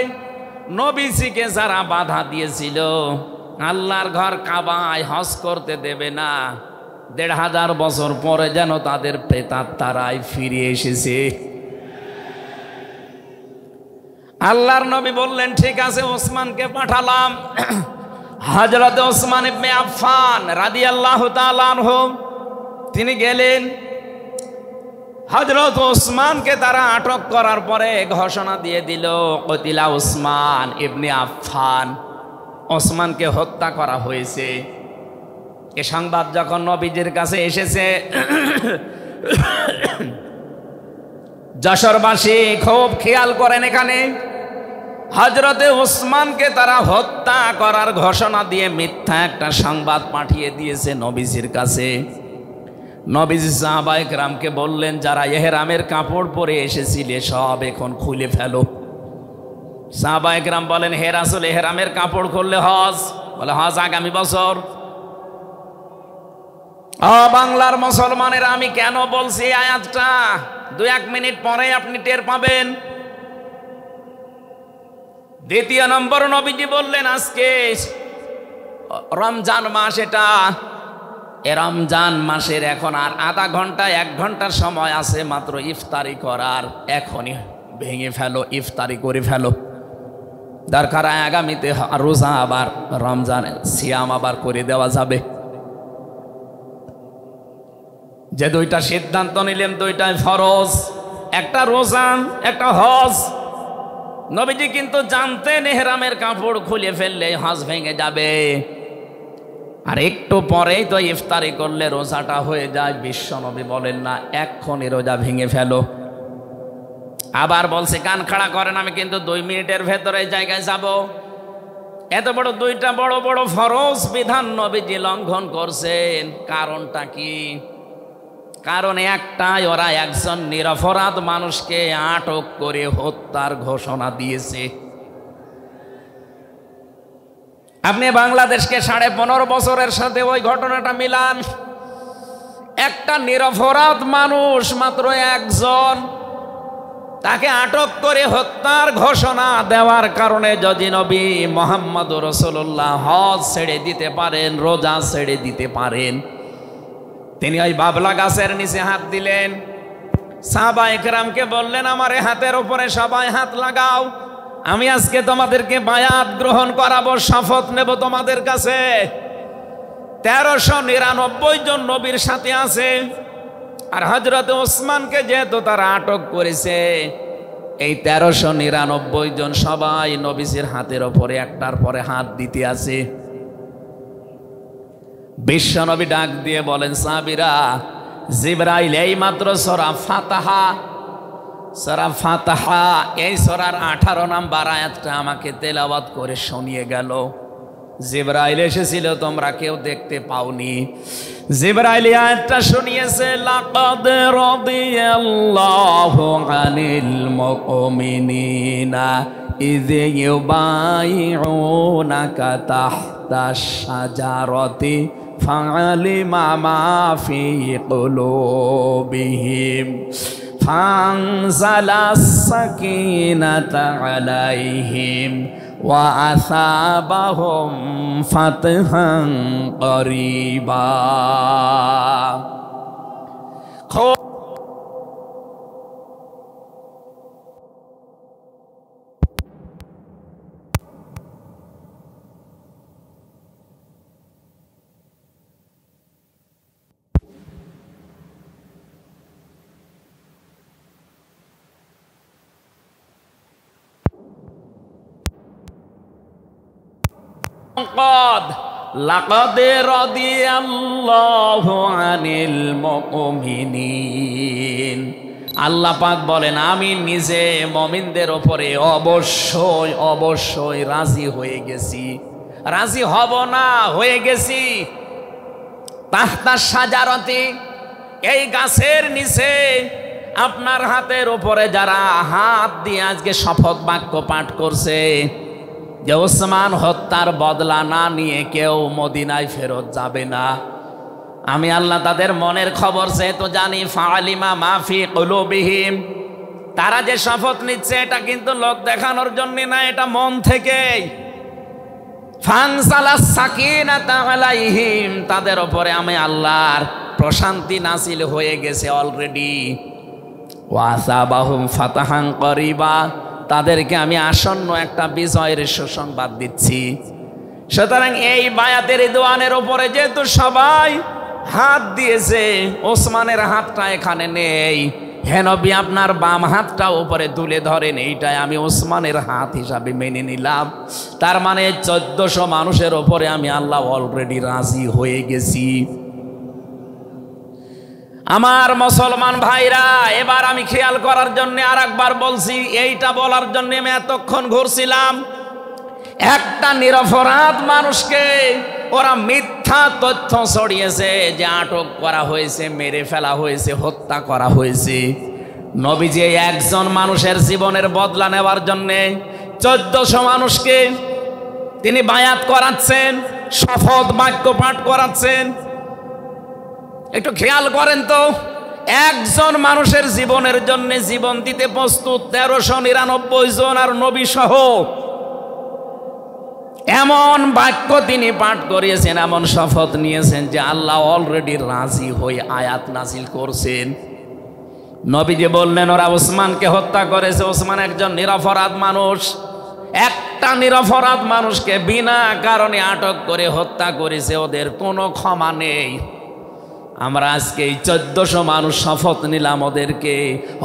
নবীজিকে যারা বাধা দিয়েছিল আল্লাহর ঘর কাবায় হজ করতে দেবে না, 1500 বছর পরে যেন তাদের প্রেতাত্মারাই ফিরে এসেছে। আল্লাহর নবী বললেন ঠিক আছে, ওসমানকে পাঠালাম। হযরত ওসমান ইবনে আফফান রাদিয়াল্লাহু তাআলা আনহু তিনি গেলেন। হযরত ওসমানকে তারা আটক করার পরে ঘোষণা দিয়ে দিল কতিলা ওসমান ইবনে আফফান, ওসমানকে হত্যা করা হয়েছে। এ সংবাদ যখন নবীজির কাছে এসেছে, যশোরবাসী খুব খেয়াল করেন, এখানে হযরতে ওসমানকে তারা হত্যা করার ঘোষণা দিয়ে মিথ্যা একটা সংবাদ পাঠিয়ে দিয়েছে নবীজির কাছে। নবীজি সাহাবায়ে কেরামকে বললেন, যারা ইহরামের কাপড় পরে এসেছিলে সব এখন খুলে ফেলো। সাহাবায়ে কেরাম বলেন, হে রাসূল, ইহরামের কাপড় খুললে হজ? বলে হজ আগামী বছর। বাংলার মুসলমানেরা, আমি কেন বলছি এই আয়াতটা 2-1 মিনিট পরে আপনি টের পাবেন। দ্বিতীয় নম্বর, নবীজি বললেন আজকে রমজান মাস, এটা এ রমজান মাসের এখন আর আধা ঘন্টা 1 ঘন্টার সময় আছে মাত্র ইফতারি করার, এখনই ভেঙে ফেলো, ইফতারি করে ফেলো। দরকার আগামীতে রোজা আবার রমজান সিয়াম আবার করে দেওয়া যাবে। যে 2টা সিদ্ধান্ত নিলেন, 2টাই ফরজ, একটা রোজা একটা হজ। নবীজি কিন্তু জানতেন ইহরামের কাপড় খুলে ফেললে হজ ভেঙে যাবে, আর একটু পরেই তো ইফতারি করলে রোজাটা হয়ে যায়। বিশ্ব নবী বলেন না এক্ষুনি রোজা ভেঙে ফেলো। আবার বলছে কান খাড়া করেন, আমি কিন্তু 2 মিনিটের ভেতরে জায়গায় যাব। এত বড় 2টা বড় বড় ফরজ বিধান নবীজি লঙ্ঘন করছেন, কারণটা কি? কারণ একটাই, ওরা একজন নিরপরাধ মানুষকে আটক করে হত্যার ঘোষণা দিয়েছে। আপনি বাংলাদেশকে 15.5 বছরের সাথে ওই ঘটনাটা মিলান। একটা নিরপরাধ মানুষ, মাত্র একজন, তাকে আটক করে হত্যার ঘোষণা দেওয়ার কারণে যদি নবী মুহাম্মদ রাসূলুল্লাহ হজ ছেড়ে দিতে পারেন, রোজা ছেড়ে দিতে পারেন, তিনি ওই বাবলা গাছের নিচে হাত দিলেন। সাহাবায়ে কেরামকে বললেন, আমার এই হাতের উপরে সবাই হাত লাগাও, আমি আজকে তোমাদেরকে বায়াত গ্রহণ করাবো, শপথ নেব তোমাদের কাছে। 1399 জন নবীর সাথে আছে, আর হযরত ওসমানকে যেহেতু তারা আটক করেছে, এই 1399 জন সবাই নবীজির হাতের উপরে একটার পরে হাত দিতে আছে। বিশ্ব নবী ডাক দিয়ে বলেন, সাহাবীরা, জিবরাইল এই মাত্র সূরা ফাতিহা এই সূরার 18 নম্বর আয়াতটা আমাকে তেলাওয়াত করে শুনিয়ে গেল। জিবরাইল এসেছিল, তোমরা কেউ দেখতে পাওনি। জিবরাইল আয়াতটা শুনিয়েছে, লাকাদ রাদিয়াল্লাহু আনিল মুমিনিনা ইয ইউবাইউনাকা তাহতাশ শাজারাতি ফাআলিমা মা ফি কুলুবিহিম ফানজালাস সাকিনাতা আলাইহিম ওয়া আসাবাহুম ফাতহান করিবা। কদ লাকাদ রাদিয়াল্লাহু আনিল মুমিনিন। আল্লাহ পাক বলেন আমি নিজে মুমিনদের উপরে অবশ্যই অবশ্যই রাজি হয়ে গেছি। রাজি হব না, হয়ে গেছি। তাহতা শাজারাতি, এই গাছের নিচে আপনার হাতের উপরে যারা হাত দিয়ে আজকে শপথ বাক্য পাঠ করছে যে ওসমান হত্যার বদলা না নিয়ে কেউ মদিনায় ফেরত যাবে না, আমি আল্লাহ তাদের মনের খবর যেহেতু জানি, ফাআলিমা মাফি কুলুবিহিম, তারা যে শপথ নিচ্ছে এটা কিন্তু লোক দেখানোর জন্য না, এটা মন থেকেই। ফানসালাস সাকিনাতা আলাইহিম, তাদের উপরে আমি আল্লাহর প্রশান্তি নাজিল হয়ে গেছে অলরেডি। ওয়াসাবাহুম ফাতাহান করিবা, তাদেরকে আমি আসন্ন একটা বিজয়ের সুসংবাদ দিচ্ছি। সুতরাং এই বায়াতের দোয়ানের উপরে যেহেতু সবাই হাত দিয়েছে, ওসমানের হাতটা এখানে নেই, হে নবী আপনার বাম হাতটা উপরে তুলে ধরেন, এইটাই আমি ওসমানের হাত হিসাবে মেনে নিলাম। তার মানে 1400 মানুষের ওপরে আমি আল্লাহ অলরেডি রাজি হয়ে গেছি। আমার মুসলমান ভাইরা, এবার আমি খেয়াল করার জন্য আর একবার বলছি, এইটা বলার জন্য আমি এতক্ষণ ঘুরছিলাম। একটা নিরপরাধ মানুষকে ওরা মিথ্যা তথ্য ছড়িয়েছে যে আটক করা হয়েছে, মেরে ফেলা হয়েছে, হত্যা করা হয়েছে। নবীজি একজন মানুষের জীবনের বদলা নেওয়ার জন্য 1400 মানুষকে তিনি বায়াত করাচ্ছেন, শপথ বাক্য পাঠ করাচ্ছেন। একটু খেয়াল করেন তো, একজন মানুষের জীবনের জন্য জীবন দিতে প্রস্তুত 1399 জন, আর নবী সহ। এমন বাক্য তিনি পাঠ করিয়েছেন, এমন শপথ নিয়েছেন যে আল্লাহ অলরেডি রাজি হয়ে আয়াত নাজিল করছেন। নবীজি বললেন ওরা ওসমানকে হত্যা করেছে, ওসমান একজন নিরপরাধ মানুষ। একটা নিরপরাধ মানুষকে বিনা কারণে আটক করে হত্যা করেছে, ওদের কোনো ক্ষমা নেই। আমরা আজকে এই 1400 মানুষ শপথ নিলাম, ওদেরকে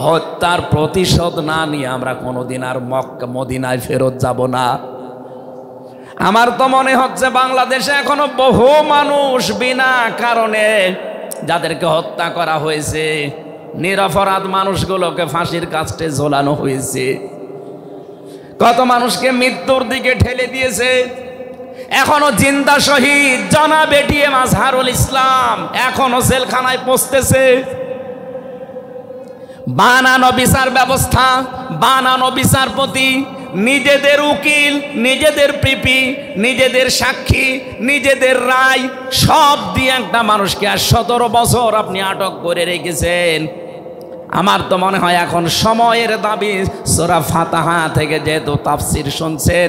হত্যার প্রতিশোধ না নিয়ে আমরা কোনোদিন আর মক্কা মদিনায় ফেরত যাব না। আমার তো মনে হচ্ছে বাংলাদেশে এখনো বহু মানুষ বিনা কারণে যাদেরকে হত্যা করা হয়েছে, নিরপরাধ মানুষগুলোকে ফাঁসির কাস্টে ঝোলানো হয়েছে, কত মানুষকে মৃত্যুর দিকে ঠেলে দিয়েছে। এখনো জিন্দা শহীদ জনাব এটিএম আজহারুল ইসলাম এখনো জেলখানায় পৌঁছতেছে। বানানো বিচার ব্যবস্থা, বানানো বিচারপতি, নিজেদের উকিল, নিজেদের পিপি, নিজেদের সাক্ষী, নিজেদের রায় সব দিয়ে একটা মানুষকে আর 17 বছর আপনি আটক করে রেখেছেন। আমার তো মনে হয় এখন সময়ের দাবি। সূরা ফাতিহা থেকে যেহেতু তাফসীর শুনছেন,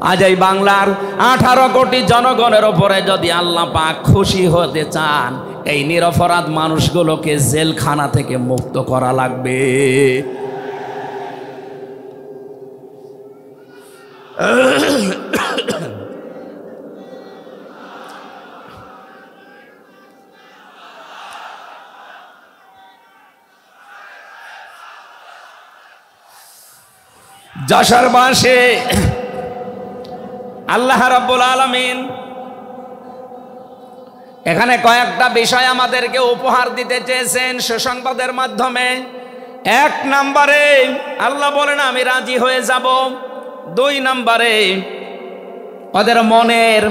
আজ এই বাংলার 18 কোটি জনগণের উপরে যদি আল্লাহ পাক খুশি হতে চান, এই নিরপরাধ মানুষগুলোকে জেলখানা থেকে মুক্ত করা লাগবে। যশোরবাসী আল্লাহ রাব্বুল আলামিন এখানে কয়েকটা বিষয় আমাদেরকে উপহার দিতে চেয়েছেন সুসংবাদের মাধ্যমে। 1 নম্বরে আল্লাহ বলেন আমি রাজি হয়ে যাব। 2 নম্বরে ওদের মনের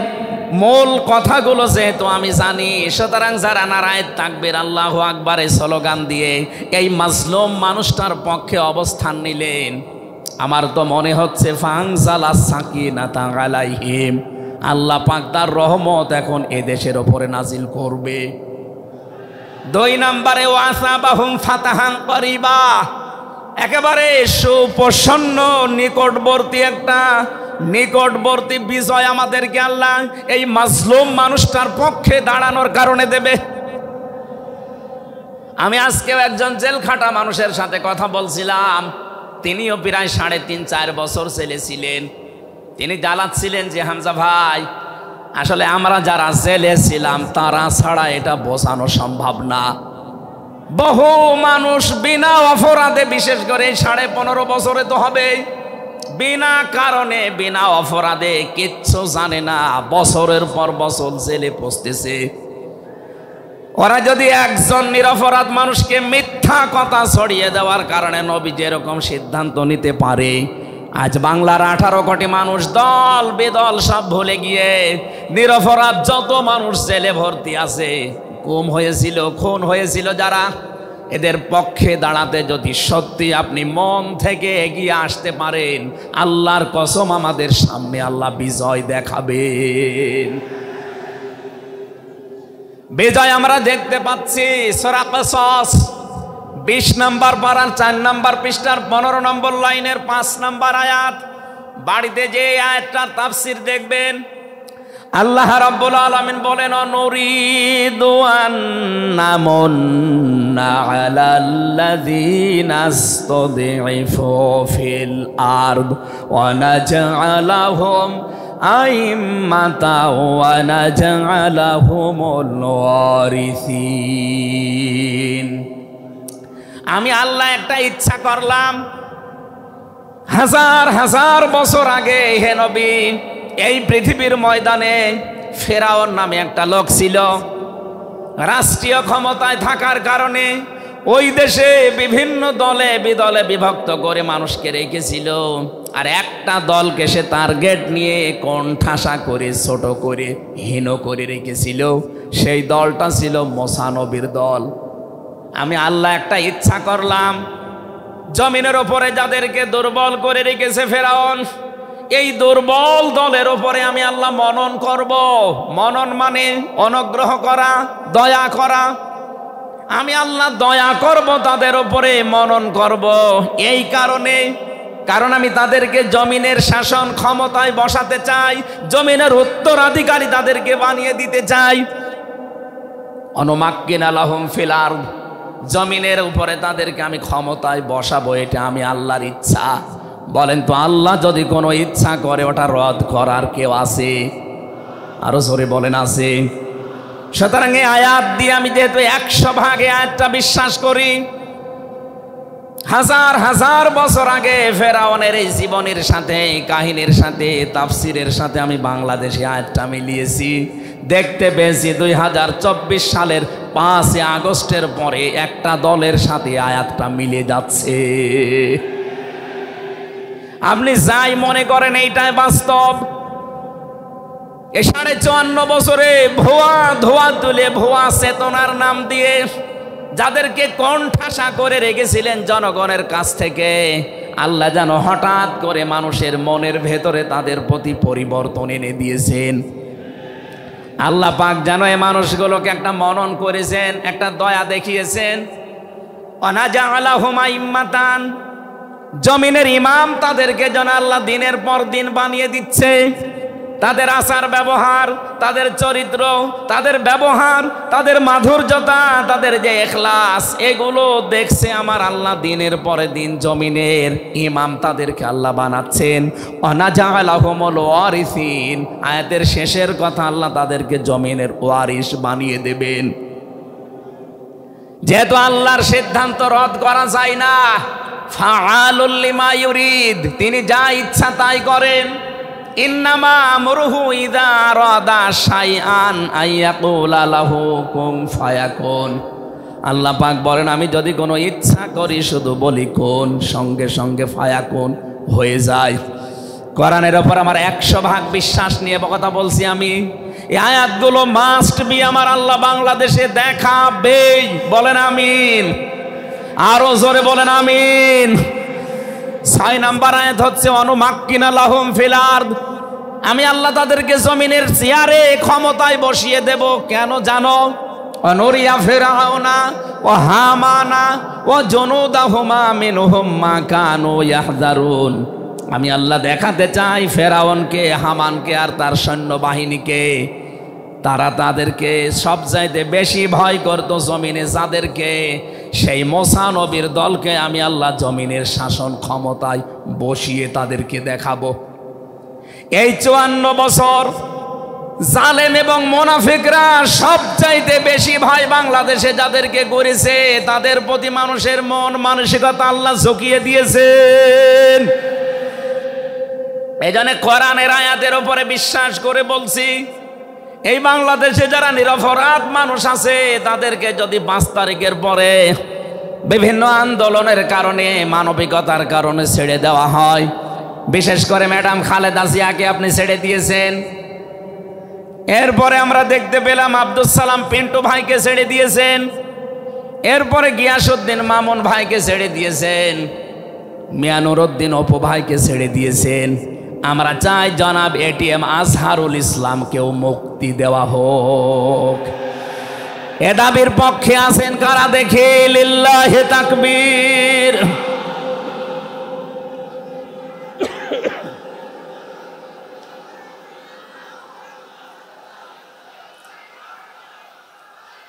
মূল কথাগুলো যেহেতু আমি জানি, সুতরাং যারা নারায়ে তাকবীর আল্লাহু আকবার এই স্লোগান দিয়ে এই মাজলুম মানুষটার পক্ষে অবস্থান নিলেন, আমার তো মনে হচ্ছে ফানজালাস সাকিনাতা আলাইহিম, আল্লাহ পাক তার রহমত এখন এদেশের ওপরে নাজিল করবে। 2 নম্বরে ওয়াসাবাহুম ফাতাহান করিবা, একেবারে সুপ্রসন্ন নিকটবর্তী বিজয় আমাদেরকে আল্লাহ এই মাজলুম মানুষটার পক্ষে দাঁড়ানোর কারণে দেবে। আমি আজকেও একজন জেলখাটা মানুষের সাথে কথা বলছিলাম, তিনিও প্রায় 3.5-4 বছর জেলে ছিলেন। তিনি জ্বালাচ্ছিলেন যে হামজা ভাই, আসলে আমরা যারা জেলে ছিলাম তারা ছাড়া এটা বোঝানো সম্ভব না। বহু মানুষ বিনা অপরাধে, বিশেষ করে 15.5 বছরে তো হবে, বিনা কারণে বিনা অপরাধে কিচ্ছু জানে না, বছরের পর বছর জেলে পচতেছে। ওরা যদি একজন নিরপরাধ মানুষকে মিথ্যা কথা ছড়িয়ে দেওয়ার কারণে নবী যেরকম সিদ্ধান্ত নিতে পারে, আজ বাংলার 18 কোটি মানুষ দল বেদল সব ভুলে গিয়ে নিরপরাধ যত মানুষ জেলে ভর্তি আছে, গুম হয়েছিল, খুন হয়েছিল যারা, এদের পক্ষে দাঁড়াতে যদি সত্যি আপনি মন থেকে এগিয়ে আসতে পারেন, আল্লাহর কসম আমাদের সামনে আল্লাহ বিজয় দেখাবেন। বিজয় আমরা দেখতে পাচ্ছি সূরা কসস 20 নম্বর পারার 4 নম্বর পৃষ্ঠার 15 নম্বর লাইনের 5 নম্বর আয়াত। বাড়িতে যে আয়াতটার তাফসীর দেখবেন, আল্লাহ রাব্বুল আলামিন বলেন, নুরিদু আন্নামুন্না আলাল্লাযীনা ইসতাদঈফু ফিল আরদ ওয়া নাজআলাহুম আইম্মাতাও ওয়া নাজআলাহুমুল ওয়ারিসিন। আমি আল্লাহ একটা ইচ্ছা করলাম, হাজার হাজার বছর আগে হে নবী, এই পৃথিবীর ময়দানে ফেরাউন নামে একটা লোক ছিল। রাষ্ট্রীয় ক্ষমতায় থাকার কারণে ওই দেশে বিভিন্ন দলে বিদলে বিভক্ত করে মানুষকে রেখেছিল, আর একটা দলকে সে টার্গেট নিয়ে কোণঠাসা করে, ছোট করে, হীন করে রেখেছিল। সেই দলটা ছিল মুসা নবীর দল। আমি আল্লাহ একটা ইচ্ছা করলাম, জমিনের ওপরে যাদেরকে দুর্বল করে রেখেছে ফেরাউন, এই দুর্বল দলের ওপরে আমি আল্লাহ মনন করব। মনন মানে অনুগ্রহ করা, দয়া করা। আমি আল্লাহ দয়া করব তাদের ওপরে, মনন করব। এই কারণ আমি তাদেরকে জমিনের শাসন ক্ষমতায় বসাতে চাই, জমিনের উত্তরাধিকারী তাদেরকে বানিয়ে দিতে চাই। অনুমাক্কিনা লাহুম ফিল আরদ, জমিনের উপরে তাদেরকে আমি ক্ষমতায় বসাবো, এটা আমি আল্লাহর ইচ্ছা। বলেন তো, আল্লাহ যদি কোনো ইচ্ছা করে ওটা রদ করার কেউ আছে? আরো জোরে বলেন, আছে। সুতরাং এই আয়াত দিয়ে আমি যেহেতু 100 ভাগ আয়াতটা বিশ্বাস করি, হাজার হাজার বছর আগে ফেরাউনের এই জীবনের সাথে, কাহিনীর সাথে, তাফসিরের সাথে আমি বাংলাদেশে আয়াতটা মিলিয়েছি। দেখতে পেয়েছি 2024 সালের 5 আগস্টের পরে একটা দলের সাথে আয়াতটা মিলে যাচ্ছে। আপনি যাই মনে করেন এইটাই বাস্তব। এই 54 বছরে ভুয়া ধোয়া তুলে, ভুয়া চেতনার নাম দিয়ে যাদেরকে কোণঠাসা করে রেখেছিলেন জনগণের কাছ থেকে, আল্লাহ যেন হঠাৎ করে মানুষের মনের ভেতরে তাদের প্রতি পরিবর্তন এনে দিয়েছেন। আল্লাহ পাক যেন এই মানুষগুলোকে একটা মনন করেছেন, একটা দয়া দেখিয়েছেন। ওয়ানাজআলাহুম আইম্মাতান, জমিনের ইমাম তাদেরকে যেন আল্লাহ দিনের পর দিন বানিয়ে দিচ্ছে। তাদের আচার ব্যবহার, তাদের চরিত্র, তাদের ব্যবহার, তাদের মাধুর্যতা, তাদের যে ইখলাস, এগুলো দেখছে আমার আল্লাহ দিনের পরে দিন জমিনের ইমাম তাদেরকে আল্লাহ বানাচ্ছেন। ওয়ানাজআলাহুমুল ওয়ারিসিন, আয়াতের শেষের কথা, আল্লাহ তাদেরকে জমিনের ওয়ারিস বানিয়ে দেবেন। যেহেতু আল্লাহর সিদ্ধান্ত রদ করা যায় না, ফাআলুল লিমা ইউরিদ, তিনি যা ইচ্ছা তাই করেন। ইন্নামা আমরুহু ইযা আরাদা শাইআন আইয়াকুলা লাহু কুন ফায়াকুন। আল্লাহ পাক বলেন, আমি যদি কোনো ইচ্ছা করি শুধু বলি কোন, সঙ্গে সঙ্গে ফায়াকুন হয়ে যায়। কোরআনের ওপর আমার 100 ভাগ বিশ্বাস নিয়ে কথা বলছি আমি। এই আয়াতগুলো মাস্ট বি আমার আল্লাহ বাংলাদেশে দেখাবে। বলেন আমিন, আরো জোরে বলেন আমিন। 6 নম্বর আয়াত হচ্ছে অনুমাক্কিনা লাহুম ফিল আরদ, আমি আল্লাহ তাদেরকে জমিনের চেয়ারে ক্ষমতায় বসিয়ে দেব। কেন জানো? অনুরিয়া ফিরআউনা ওয়া হামানা ওয়া জুনুদাহুমা মিনহুম মা কানু ইয়াহযারুন, আমি আল্লাহ দেখাতে চাই ফেরাউনকে, হামানকে আর তার সৈন্যবাহিনীকে, তারা তাদেরকে সবচাইতে বেশি ভয় করত জমিনে যাদেরকে, সেই মুসা নবীর দলকে আমি আল্লাহ জমিনের শাসন ক্ষমতায় বসিয়ে তাদেরকে দেখাবো। এই 54 বছর জালেম এবং মুনাফিকরা সবচাইতে বেশি ভয় বাংলাদেশে যাদেরকে করেছে, তাদের প্রতি মানুষের মন মানসিকতা আল্লাহ ঝুঁকিয়ে দিয়েছেন। এই জন্য কোরআনের আয়াতের উপরে বিশ্বাস করে বলছি, এই বাংলাদেশে যারা নিরপরাধ মানুষ আছে তাদেরকে যদি 5 তারিখের পরে বিভিন্ন আন্দোলনের কারণে, মানবিকতার কারণে ছেড়ে দেওয়া হয়, বিশেষ করে ম্যাডাম খালেদা জিয়াকে আপনি ছেড়ে দিয়েছেন। এরপরে আমরা দেখতে পেলাম আব্দুল সালাম পিন্টু ভাইকে ছেড়ে দিয়েছেন। এরপরে গিয়াসউদ্দিন মামুন ভাইকে ছেড়ে দিয়েছেন, মিয়ানুরউদ্দিন অপু ভাইকে ছেড়ে দিয়েছেন। আমরা চাই জনাব এটিএম আজহারুল ইসলামকেও মুক্তি দেওয়া হোক। এ দাবির পক্ষে আছেন কারা দেখে? লিল্লাহি তাকবীর।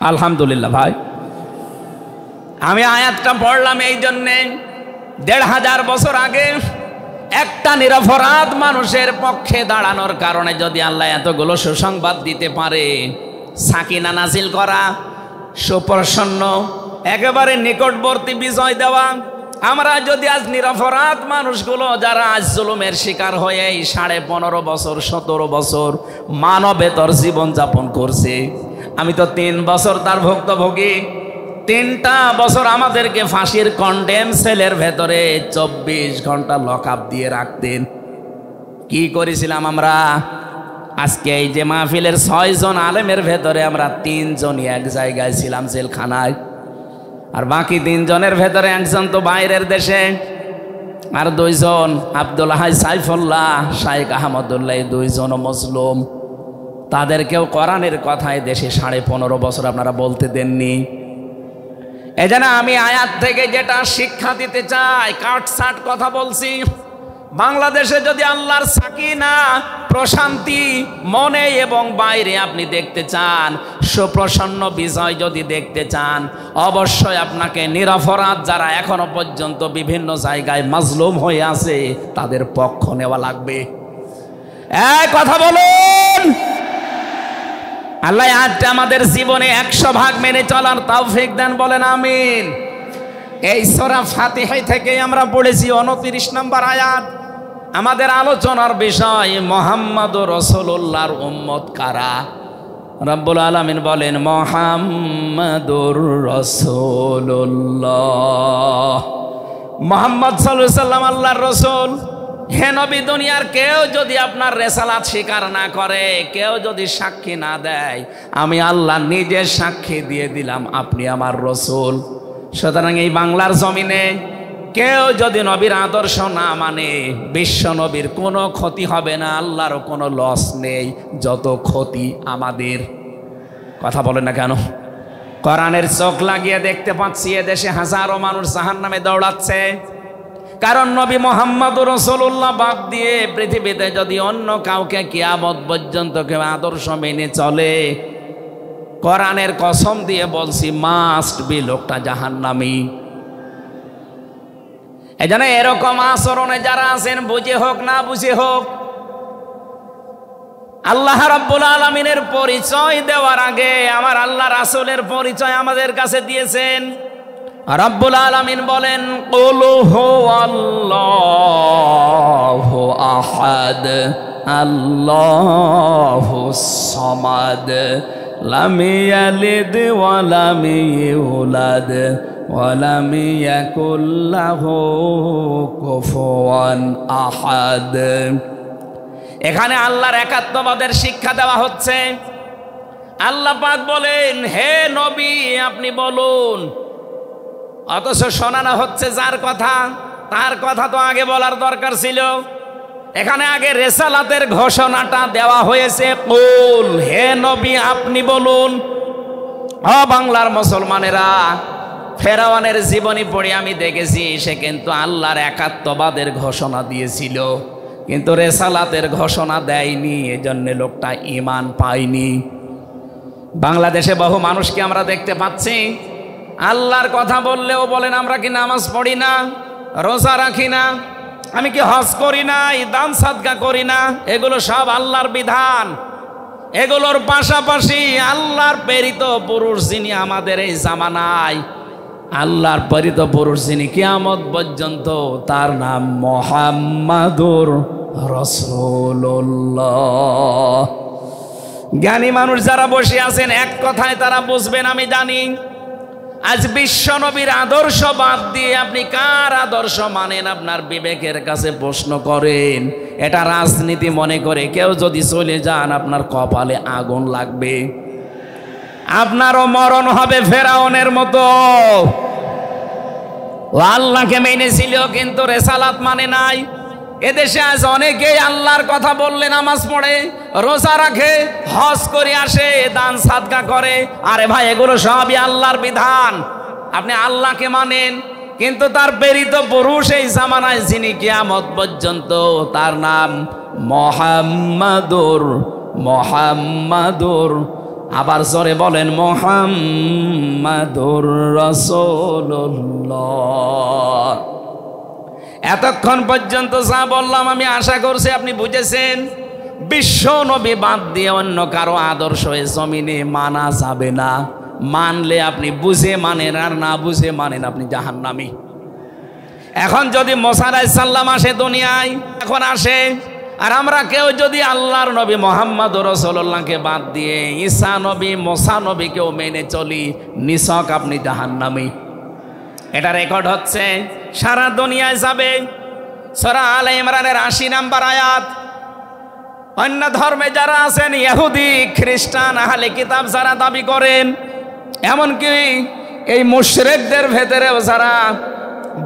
আলহামদুলিল্লাহ। ভাই আমি আয়াতটা পড়লাম এই জন্যে, 1500 বছর আগে একটা নিরপরাধ মানুষের পক্ষে দাঁড়ানোর কারণে যদি আল্লাহ এতগুলো সুসংবাদ দিতে পারে, সাকিনা নাজিল করা, সুপ্রসন্ন একেবারে নিকটবর্তী বিজয় দেওয়া, আমরা যদি আজ নিরপরাধ মানুষগুলো যারা আজ জুলুমের শিকার হয়ে 15.5 বছর 17 বছর মানবেতর জীবনযাপন করছে, আমি তো 3 বছর তার ভুক্তভোগী। 3টা বছর আমাদেরকে ফাঁসির কন্ডেম সেলের ভেতরে 24 ঘন্টা লকআপ দিয়ে রাখতেন। কি করেছিলাম আমরা? আজকে এই যে মাহফিলের 6 জন আলেমের ভেতরে আমরা 3 জনই এক জায়গায় ছিলাম জেলখানায়, আর বাকি 3 জনের ভেতরে একজন তো বাইরের দেশে, আর 2 জন আব্দুল হাই সাইফুল্লাহ, শাইখ আহমদুল্লাহ, 2 জন মজলুম। তাদেরকেও কোরআনের কথায় দেশে 15.5 বছর আপনারা বলতে দেননি। এজন্য আমি আয়াত থেকে যেটা শিক্ষা দিতে চাই, কাটছাট কথা বলছি। বাংলাদেশে যদি আল্লাহর সাকিনা, প্রশান্তি মনে এবং বাইরে আপনি দেখতে চান, সুপ্রসন্ন বিজয় যদি দেখতে চান, অবশ্যই আপনাকে নিরপরাধ যারা এখনো পর্যন্ত বিভিন্ন জায়গায় মাজলুম হয়ে আছে তাদের পক্ষ নেওয়া লাগবে। কথা বলুন। আল্লাহ আজকে আমাদের জীবনে 100 ভাগ মেনে চলার তৌফিক দেন, বলেন আমিন। এই সূরা ফাতিহা থেকে আমরা পড়েছি 29 নম্বর আয়াত। আমাদের আলোচনার বিষয় মুহাম্মদুর রাসূলুল্লাহর উম্মত কারা। রব্বুল আলামিন বলেন মুহাম্মদুর রাসূলুল্লাহ, মুহাম্মদ সাল্লাল্লাহু আলাইহি সাল্লাম আল্লাহর রাসূল। হে নবী, দুনিয়ার কেউ যদি আপনার রেসালাত স্বীকার না করে, কেউ যদি সাক্ষী না দেয়, আমি আল্লাহ নিজে সাক্ষী দিয়ে দিলাম আপনি আমার রাসূল। সুতরাং এই বাংলার জমিনে কেউ যদি নবীর আদর্শ না মানে, বিশ্ব নবীর কোনো ক্ষতি হবে না, আল্লাহরও কোনো লস নেই, যত ক্ষতি আমাদের। কথা বলেন না কেন? কোরআনের চোখ লাগিয়ে দেখতে পাচ্ছি এদেশে হাজারো মানুষ জাহান্নামে দৌড়াচ্ছে, কারণ নবী মুহাম্মদুর রাসূলুল্লাহ বাদ দিয়ে পৃথিবীতে যদি অন্য কাউকে কিয়ামত পর্যন্ত কেউ আদর্শ মেনে চলে, কোরআনের কসম দিয়ে বলছি মাস্ট বি লোকটা জাহান্নামী। এজন্য এরকম আচরণে যারা আছেন, বুঝে হোক না বুঝে হোক, আল্লাহ রাব্বুল আলামিনের পরিচয় দেওয়ার আগে আমার আল্লাহ রাসূলের পরিচয় আমাদের কাছে দিয়েছেন। রাব্বুল আলামিন বলেন কুল হুয়াল্লাহু আহাদ আল্লাহুস সামাদ লাম ইয়ালিদ ওয়া লাম ইউলাদ ওয়া লাম ইয়াকুল লাহু কুফুয়ান আহাদ। এখানে আল্লাহর একাত্মবাদের শিক্ষা দেওয়া হচ্ছে। আল্লাহ পাক বলেন হে নবী আপনি বলুন, অথচ শোনানো হচ্ছে যার কথা, তার কথা তো আগে বলার দরকার ছিল। এখানে আগে রেসালাতের ঘোষণাটা দেওয়া হয়েছে, কুল হে নবী আপনি বলুন। বাংলার মুসলমানেরা, ফেরাউনের জীবনী পড়ে আমি দেখেছি সে কিন্তু আল্লাহর একাত্মবাদের ঘোষণা দিয়েছিল, কিন্তু রেসালাতের ঘোষণা দেয়নি, এজন্য লোকটা ঈমান পায়নি। বাংলাদেশে বহু মানুষকে আমরা দেখতে পাচ্ছি আল্লাহর কথা বললেও বলেন আমরা কি নামাজ পড়ি না, রোজা রাখি না, আমি কি হজ করি না, দান সাদকা করি না, এগুলো সব আল্লাহর বিধান। এগুলোর পাশাপাশি আল্লাহর প্রেরিত পুরুষ যিনি আমাদের এই জামানায়, আল্লাহর প্রেরিত পুরুষ যিনি কিয়ামত পর্যন্ত, তার নাম মুহাম্মাদুর রাসূলুল্লাহ। জ্ঞানী মানুষ যারা বসে আছেন এক কথায় তারা বুঝবেন আমি জানি। আজ বিশ্ব নবীর আদর্শ বাদ দিয়ে আপনি কার আদর্শ মানেন আপনার বিবেকের কাছে প্রশ্ন করেন। এটা রাজনীতি মনে করে কেউ যদি চলে যান আপনার কপালে আগুন লাগবে, আপনারও মরণ হবে ফেরাউনের মতো। ও আল্লাহকে মেনেছিল কিন্তু রেসালাত মানে নাই। এদেশে আজ অনেকেই আল্লাহর কথা বললে নামাজ পড়ে, রোজা রাখে, হজ করে আসে, দান সাদকা করে। আরে ভাই এগুলো সবই আল্লাহর বিধান। আপনি আল্লাহকে মানেন কিন্তু তার প্রেরিত পুরুষ এই জামানায় যিনি কিয়ামত পর্যন্ত তার নাম মুহাম্মাদুর, আবার জোরে বলেন মুহাম্মাদুর রাসূলুল্লাহ। এতক্ষণ পর্যন্ত যা বললাম আমি আশা করছি আপনি বুঝেছেন। বিশ্ব নবী বাদ দিয়ে অন্য কারো আদর্শ এ জমিনে মানা যাবে না। মানলে আপনি বুঝে মানেন, আর না বুঝে মানেন আপনি জাহান্নামী। এখন যদি মুসা আলাইহিস সালাম আসে দুনিয়ায়, এখন আসে, আর আমরা কেউ যদি আল্লাহর নবী মুহাম্মদুর রাসূলুল্লাহকে বাদ দিয়ে ঈসা নবী, মুসা নবীকেও মেনে চলি, নিছক আপনি জাহান্নামী। এটা রেকর্ড হচ্ছে, সারা দুনিয়ায় যাবে। সূরা আলে ইমরানের ৮০ নম্বর আয়াত। অন্য ধর্মে যারা আছেন, ইহুদি, খ্রিস্টান, আহলে কিতাব যারা দাবি করেন, এমনকি এই মুশরিকদের ভেতরেও যারা,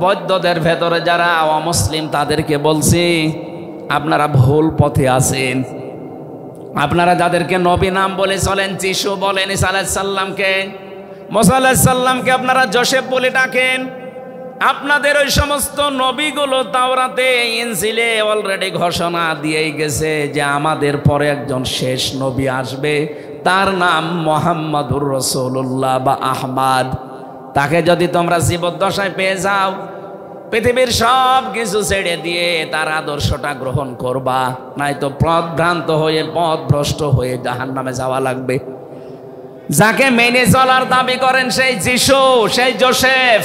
বৌদ্ধদের ভেতরে যারা অমুসলিম, তাদেরকে বলছি আপনারা ভুল পথে আছেন। আপনারা যাদেরকে নবী নাম বলে চলেন, যিশু বলেন, ঈসা আলাইহিস সালামকে, মুসা আলাইহিস সালামকে আপনারা যোসেফ বলে ডাকেন। আপনাদের ওই সমস্ত নবীগুলো তাওরাতে, ইনজিলে অলরেডি ঘোষণা দিয়েই গেছে যে আমাদের পরে একজন শেষ নবী আসবে, তার নাম মুহাম্মাদুর রাসূলুল্লাহ বা আহমদ। তাকে যদি তোমরা জীবদ্দশায় পেয়ে যাও, পৃথিবীর সব কিছু ছেড়ে দিয়ে তার আদর্শটা গ্রহণ করবা, নয়তো পথভ্রান্ত হয়ে, পথভ্রষ্ট হয়ে জাহান্নামে যাওয়া লাগবে। যাকে মেনে চলার দাবি করেন সেই যিশু, সেই যোসেফ,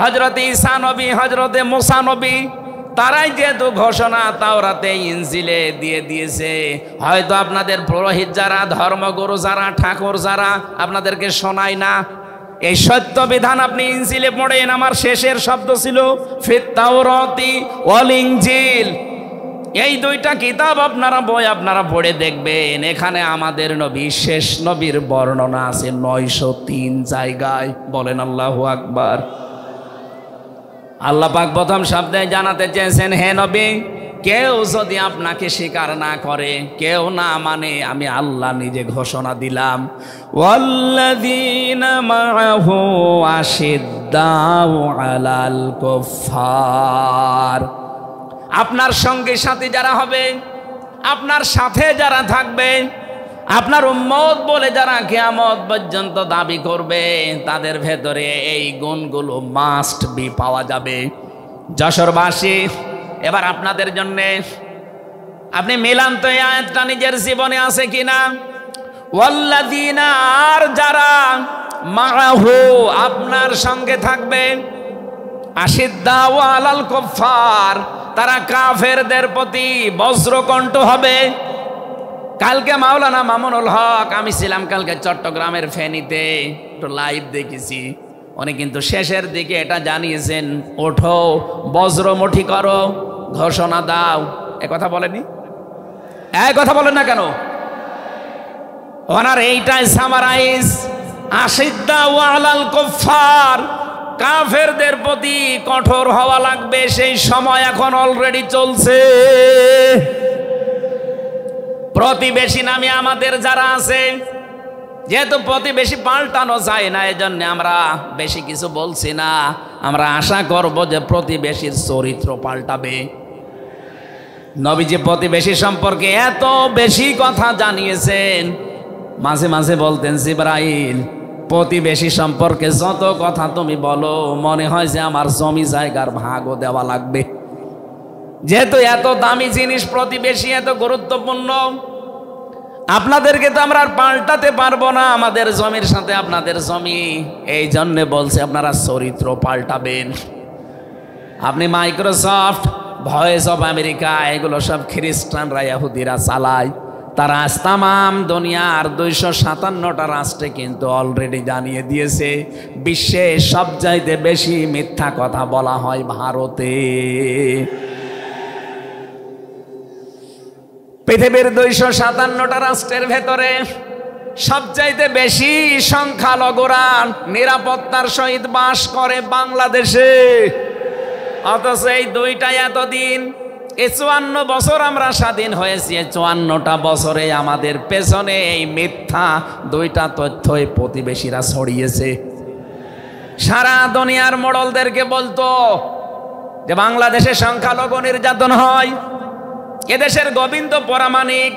হযরতে ঈসা নবী, হযরতে মুসা নবী, তারাই যেহেতু ঘোষণা তাওরাতে, ইনজিলে দিয়ে দিয়েছে, হয়তো আপনাদের পুরোহিত যারা, ধর্মগুরু যারা, ঠাকুর যারা আপনাদেরকে শোনায় না। এই সত্য বিধান আপনি ইনজিলে পড়েন। আমার শেষের শব্দ ছিল ফিত তাওরাতি ওয়াল ইনজিল। এই দুইটা কিতাব আপনারা পড়ে দেখবেন, এখানে আমাদের নবী, শেষ নবীর বর্ণনা আছে ৯০৩ জায়গায়। বলেন আল্লাহু আকবার। আল্লাহ পাক প্রথম শব্দে জানাতে চেয়েছেন, হে নবী, কেউ যদি আপনাকে স্বীকার না করে, কেউ না মানে, আমি আল্লাহ নিজে ঘোষণা দিলাম, ওয়াল্লাযীনা মাআহু আশিদ্দাউ আলাল কুফফার। আপনার সঙ্গে সাথী যারা হবে, আপনার সাথে যারা থাকবে, আপনার উম্মত বলে যারা কিয়ামত পর্যন্ত দাবি করবে, তাদের ভেতরে এই গুণগুলো মাস্ট বি পাওয়া যাবে। যশোরবাসী, এবার আপনাদের জন্যে আপনি মিলান তো এই আয়াতটা নিজের জীবনে আছে কিনা। ওয়াল্লাযীনা, আর যারা, মাআহু, আপনার সঙ্গে থাকবে, আশিদ্দাউ আলাল কুফফার, তারা কাফেরদের প্রতি বজ্রকণ্ঠ হবে। কালকে মাওলানা মামুনুল হক, আমি ছিলাম কালকে চট্টগ্রামের ফেনীতে, একটু লাইভ দেখেছি। উনি কিন্তু শেষের দিকে এটা জানিয়েছেন, ওঠো, বজ্রমুঠি করো, ঘোষণা দাও। এ কথা বলেনি? এই কথা বলেন না কেন? ওনার এইটাই সামারাইজ, আশিদ্দাউ আলাল কুফফার, কাফেরদের প্রতি কঠোর হওয়া লাগবে। সেই সময় এখন অলরেডি চলছে। প্রতিবেশী নামে আমাদের যারা আছে, যেহেতু প্রতিবেশী পাল্টানো যায় না, এজন্য আমরা বেশি কিছু বলছি না। আমরা আশা করব যে প্রতিবেশীর চরিত্র পাল্টাবে। নবীজি প্রতিবেশী সম্পর্কে এত বেশি কথা জানিয়েছেন, মাঝে মাঝে বলতেন, জিবরাইল, প্রতিবেশী সম্পর্কে যত কথা তুমি বলো, মনে হয় যে আমার জমি জায়গার ভাগও দেওয়া লাগবে। যেহেতু এত দামি জিনিস প্রতিবেশী, এত গুরুত্বপূর্ণ, আপনাদেরকে তো আমরা আর পাল্টাতে পারবো না, আমাদের জমির সাথে আপনাদের জমি। এই জন্যে বলছে আপনারা চরিত্র পাল্টাবেন। আপনি মাইক্রোসফট, ভয়েস অফ আমেরিকা, এগুলো সব খ্রিস্টানরা ইহুদিরা চালায়। তারা আজ তামাম দুনিয়ার 257টা রাষ্ট্রে কিন্তু অলরেডি জানিয়ে দিয়েছে বিশ্বে সবচাইতে বেশি মিথ্যা কথা বলা হয় ভারতে। পৃথিবীর 257টা রাষ্ট্রের ভেতরে সবচাইতে বেশি সংখ্যালঘুরা নিরাপত্তার সহিত বাস করে বাংলাদেশে। অথচ এই দুইটা এতদিন, এই 54 বছর আমরা স্বাধীন হয়েছি, 54টা বছরে আমাদের পেছনে এই মিথ্যা দুইটা তথ্যই প্রতিবেশীরা ছড়িয়েছে। সারা দুনিয়ার মোড়লদেরকে বলতো যে বাংলাদেশে সংখ্যালঘু নির্যাতন হয়। এদেশের গোবিন্দ পরামানিক,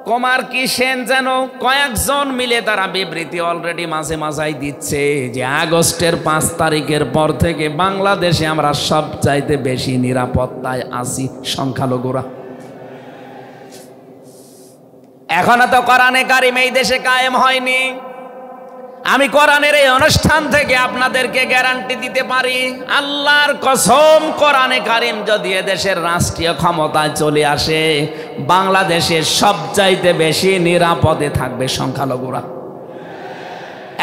কুমার কি সেন যেন কয়েকজন মিলে তারা বিবৃতি অলরেডি মাঝে মাঝাই দিচ্ছে যে আগস্টের 5 তারিখের পর থেকে বাংলাদেশে আমরা সবচাইতে বেশি নিরাপত্তায় আছি সংখ্যালঘুরা। এখনো তো কোরআনে কারিম এই দেশে কায়েম হয়নি। আমি কোরআনের এই অনুষ্ঠান থেকে আপনাদেরকে গ্যারান্টি দিতে পারি, আল্লাহর কসম, কোরআনে কারিম যদি এদেশের রাষ্ট্রীয় ক্ষমতায় চলে আসে, বাংলাদেশের সবচাইতে বেশি নিরাপদে থাকবে সংখ্যালঘুরা।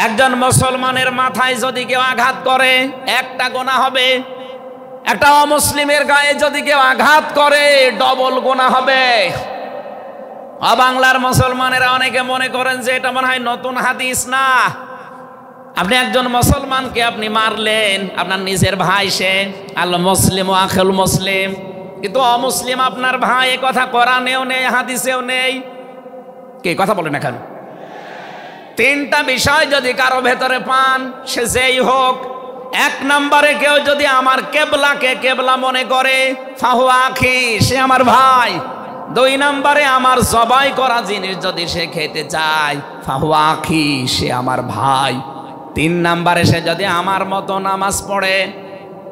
একজন মুসলমানের মাথায় যদি কেউ আঘাত করে একটা গুনাহ হবে, একটা অমুসলিমের গায়ে যদি কেউ আঘাত করে ডবল গুনাহ হবে। বাংলার মুসলমানেরা অনেকে মনে করেন যে এটা মনে হয় নতুন হাদিস। না, আপনি একজন মুসলমানকে আপনি মারলেন, আপনার নিজের ভাই, সে আল মুসলিম ও আখুল মুসলিম, কিন্তু অমুসলিম আপনার ভাই, এ কথা কোরআনেও নেই, হাদিসেও নেই। কে কথা বলেন এখন? 3টা বিষয় যদি কারো ভেতরে পান, সে যেই হোক। 1 নম্বরে কেউ যদি আমার কেবলাকে কেবলা মনে করে, ফাহু আখি, সে আমার ভাই। 2 নম্বরে আমার জবাই করা জিনিস যদি সে খেতে চায়, ফাহু আখি, সে আমার ভাই। 3 নম্বরে সে যদি আমার মতো নামাজ পড়ে,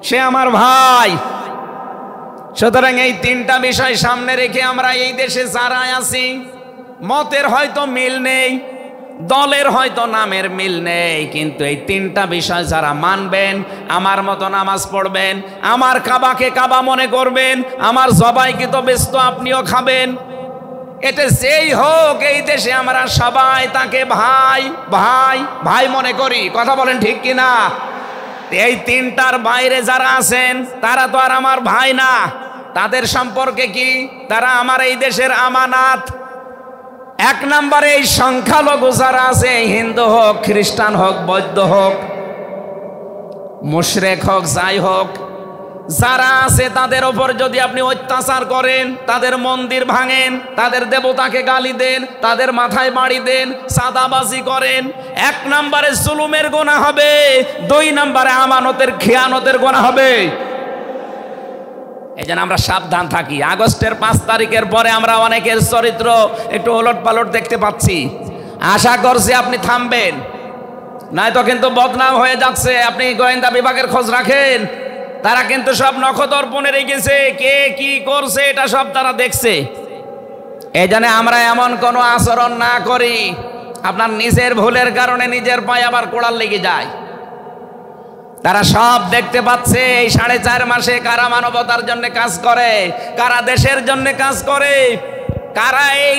সে আমার ভাই। সুতরাং এই 3টা বিষয় সামনে রেখে আমরা এই দেশে যারা আছি, মতের হয়তো মিল নেই, দলের হয়তো নামের মিল নেই, কিন্তু এই 3টা বিষয় যারা মানবেন, আমার মতো নামাজ পড়বেন, আমার কাবাকে কাবা মনে করবেন, আমার জবাইকে তো বেস্ত আপনিও খাবেন, এটা যেই হোক, এই দেশে আমরা সবাই তাকে ভাই ভাই ভাই মনে করি। কথা বলেন ঠিক কিনা? এই 3টার বাইরে যারা আছেন তারা তো আর আমার ভাই না। তাদের সম্পর্কে কি? তারা আমার এই দেশের আমানাত। 1 নম্বরে এই সংখ্যালঘু যারা আছে, হিন্দু হোক, খ্রিস্টান হোক, বৌদ্ধ হোক, মুশরিক হোক, যাই হোক, যারা আছে তাদের ওপর যদি আপনি অত্যাচার করেন, তাদের মন্দির ভাঙেন, তাদের দেবতাকে গালি দেন, তাদের মাথায় বাড়ি দেন, চাঁদাবাজি করেন, 1 নম্বরে জুলুমের গুনাহ হবে, 2 নম্বরে আমানতের খেয়ানতের গুনাহ হবে। এই জন্য আমরা সাবধান থাকি। আগস্টের 5 তারিখের পরে আমরা অনেকের চরিত্র একটু ওলট পালট দেখতে পাচ্ছি। আশা করছি আপনি থামবেন, নয়তো কিন্তু বদনাম হয়ে যাচ্ছে। আপনি গোয়েন্দা বিভাগের খোঁজ রাখেন, তারা কিন্তু সব নখদর্পণে রেখেছে, কে কি করছে এটা সব তারা দেখছে। এই জন্য আমরা এমন কোনো আচরণ না করি আপনার নিজের ভুলের কারণে নিজের পায়ে আবার কোড়াল লেগে যায়। তারা সব দেখতে পাচ্ছে এই 4.5 মাসে কারা মানবতার জন্য কাজ করে, কারা দেশের জন্য কাজ করে, কারা এই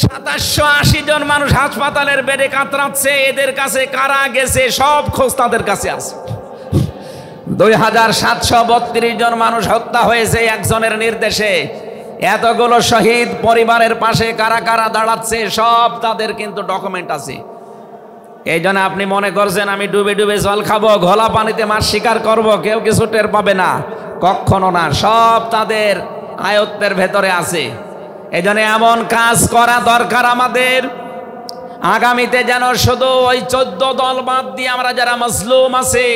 2780 জন মানুষ হাসপাতালের বেডে কাতরাচ্ছে, এদের কাছে কারা গেছে সব খোঁজ তাদের কাছে আছে। 2732 জন মানুষ হত্যা হয়েছে একজনের নির্দেশে। এতগুলো শহীদ পরিবারের পাশে কারা কারা দাঁড়াচ্ছে সব তাদের কিন্তু ডকুমেন্ট আছে। এই জন্য আপনি মনে করছেন আমি ডুবে ডুবে জল খাবো, ঘোলা পানিতে মাছ শিকার করব, কেউ কিছু টের পাবে না, কখনো না। সব তাদের আয়ত্তের ভেতরে আছে। এই জন্য এমন কাজ করা দরকার আমাদের, আগামীতে যেন শুধু ওই 14 দল বাদ দিয়ে আমরা যারা মজলুম আছি,